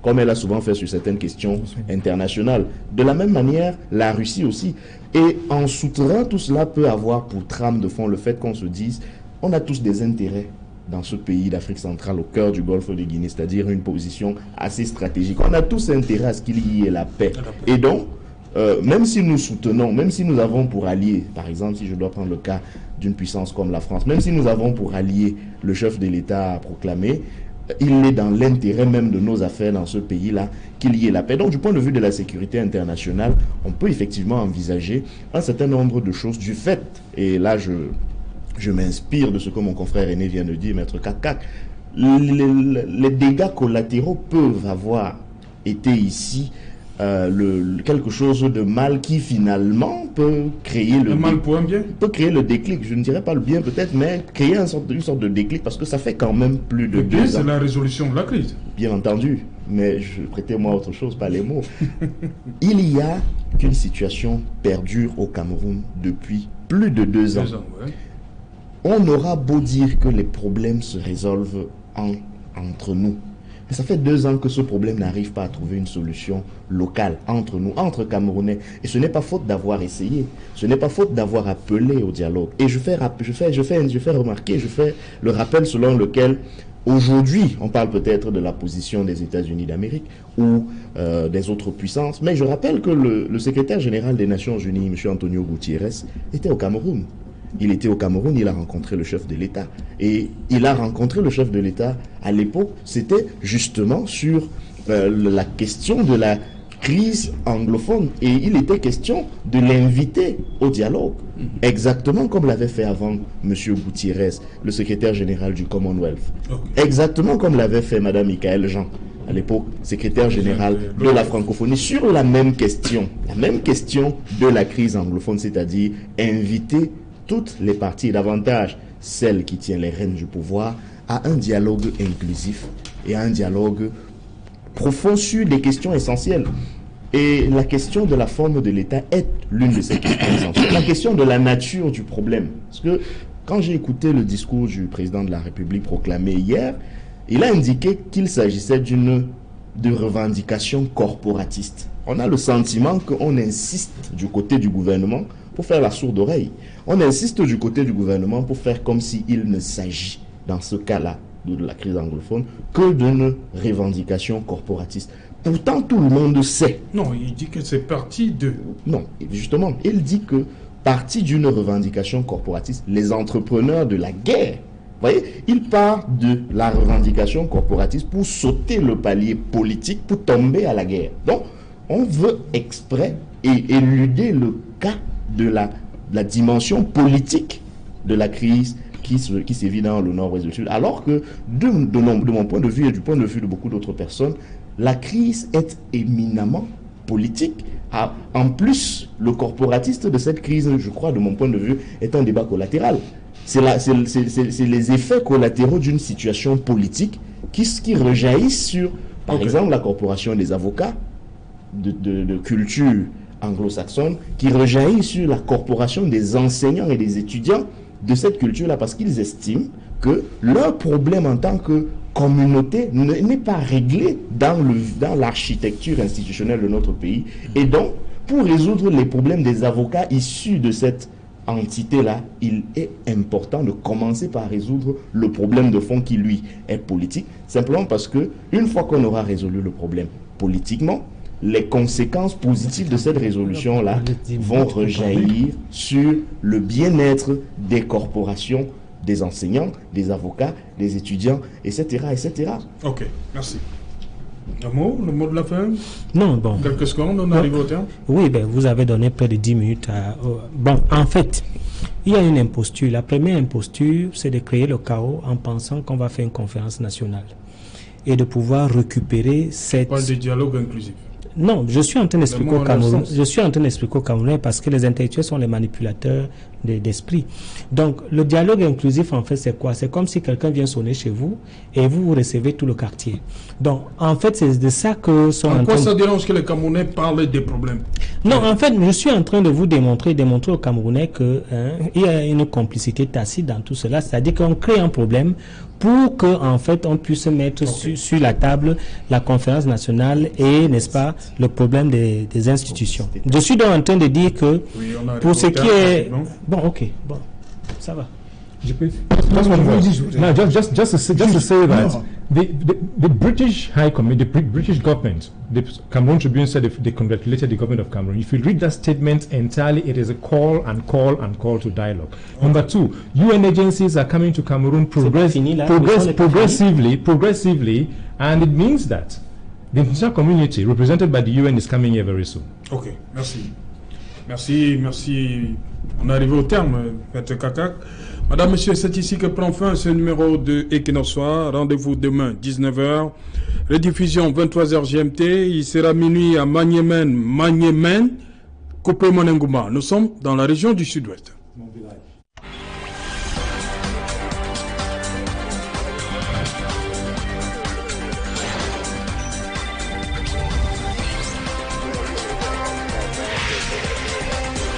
comme elle a souvent fait sur certaines questions internationales. De la même manière, la Russie aussi. Et en souterrain, tout cela peut avoir pour trame de fond le fait qu'on se dise, on a tous des intérêts dans ce pays d'Afrique centrale, au cœur du golfe de Guinée, c'est-à-dire une position assez stratégique. On a tous intérêt à ce qu'il y ait la paix. Et donc, même si nous soutenons, même si nous avons pour allier, par exemple, si je dois prendre le cas d'une puissance comme la France, même si nous avons pour allier le chef de l'État proclamé, il est dans l'intérêt même de nos affaires dans ce pays-là qu'il y ait la paix. Donc, du point de vue de la sécurité internationale, on peut effectivement envisager un certain nombre de choses du fait, et là je m'inspire de ce que mon confrère aîné vient de dire, Maître Kakak, les dégâts collatéraux peuvent avoir été ici quelque chose de mal qui finalement peut créer le mal pour un bien. Peut créer le déclic. Je ne dirais pas le bien peut-être, mais créer une sorte de déclic parce que ça fait quand même plus de 2 ans. C'est la résolution de la crise. Bien entendu, mais prêtez-moi autre chose, pas les mots. Il y a qu'une situation perdure au Cameroun depuis plus de 2 ans. Ouais. On aura beau dire que les problèmes se résolvent entre nous. Mais ça fait 2 ans que ce problème n'arrive pas à trouver une solution locale entre nous, entre Camerounais. Et ce n'est pas faute d'avoir essayé. Ce n'est pas faute d'avoir appelé au dialogue. Et je fais remarquer, je fais le rappel selon lequel aujourd'hui, on parle peut-être de la position des États-Unis d'Amérique ou des autres puissances. Mais je rappelle que le secrétaire général des Nations Unies, M. Antonio Gutiérrez, était au Cameroun. Il était au Cameroun, il a rencontré le chef de l'État. Et il a rencontré le chef de l'État à l'époque, c'était justement sur la question de la crise anglophone et il était question de l'inviter au dialogue, exactement comme l'avait fait avant M. Gutiérrez, le secrétaire général du Commonwealth, exactement comme l'avait fait Mme Michaël Jean, à l'époque secrétaire général de la francophonie, sur la même question de la crise anglophone, c'est-à-dire inviter toutes les parties, davantage celles qui tiennent les rênes du pouvoir, à un dialogue inclusif et à un dialogue profond sur des questions essentielles. Et la question de la forme de l'État est l'une de ces questions essentielles. La question de la nature du problème. Parce que quand j'ai écouté le discours du président de la République proclamé hier, il a indiqué qu'il s'agissait de revendications corporatistes. On a le sentiment qu'on insiste du côté du gouvernement pour faire la sourde oreille. On insiste du côté du gouvernement pour faire comme s'il ne s'agit, dans ce cas-là, de la crise anglophone, que d'une revendication corporatiste. Pourtant, tout le monde sait. Non, il dit que c'est parti de... Non, justement, il dit que parti d'une revendication corporatiste, les entrepreneurs de la guerre, vous voyez, il part de la revendication corporatiste pour sauter le palier politique, pour tomber à la guerre. Donc, on veut exprès et éluder le cas de la dimension politique de la crise qui sévit dans le nord-ouest du Sud. Alors que, de mon point de vue et du point de vue de beaucoup d'autres personnes, la crise est éminemment politique. En plus, le corporatiste de cette crise, je crois, de mon point de vue, est un débat collatéral. C'est les effets collatéraux d'une situation politique qui rejaillissent sur, par exemple, la corporation des avocats de culture anglo-saxonne, qui rejaillit sur la corporation des enseignants et des étudiants de cette culture-là, parce qu'ils estiment que leur problème en tant que communauté n'est pas réglé dans l'architecture institutionnelle de notre pays. Et donc, pour résoudre les problèmes des avocats issus de cette entité-là, il est important de commencer par résoudre le problème de fond qui, lui, est politique, simplement parce que une fois qu'on aura résolu le problème politiquement, les conséquences positives de cette résolution-là vont rejaillir sur le bien-être des corporations, des enseignants, des avocats, des étudiants, etc., etc. Ok, merci. Le mot de la fin? Non, bon. Quelques secondes, on arrive au terme. Oui, ben, vous avez donné près de 10 minutes. Bon, en fait, il y a une imposture. La première imposture, c'est de créer le chaos en pensant qu'on va faire une conférence nationale et de pouvoir récupérer cette... Pas de dialogue inclusif. Non, je suis en train d'expliquer au Camerounais parce que les intellectuels sont les manipulateurs d'esprit. Donc, le dialogue inclusif, en fait, c'est quoi? C'est comme si quelqu'un vient sonner chez vous et vous recevez tout le quartier. Donc, en fait, c'est de ça que sont en quoi ça dérange que les Camerounais parlent des problèmes? Non, en fait, je suis en train de vous démontrer aux Camerounais que il y a une complicité tacite dans tout cela, c'est-à-dire qu'on crée un problème pour que, en fait, on puisse mettre sur la table la conférence nationale et, n'est-ce pas, le problème des institutions. Je suis donc en train de dire que, pour ce qui est... Bon, ok, bon, ça va. No, just to say that the British High Committee, the British government, the Cameroon Tribune said they congratulated the government of Cameroon. If you read that statement entirely, it is a call to dialogue. Number two, UN agencies are coming to Cameroon progressively, and it means that the international community represented by the UN is coming here very soon. Ok, merci. Merci. On arrive au terme, Maître Kakak. Madame, Monsieur, c'est ici que prend fin ce numéro de Equinox Soir. Rendez-vous demain, 19h. Rediffusion, 23h GMT. Il sera minuit à Magnémen, Kopé Monengouma. Nous sommes dans la région du Sud-Ouest.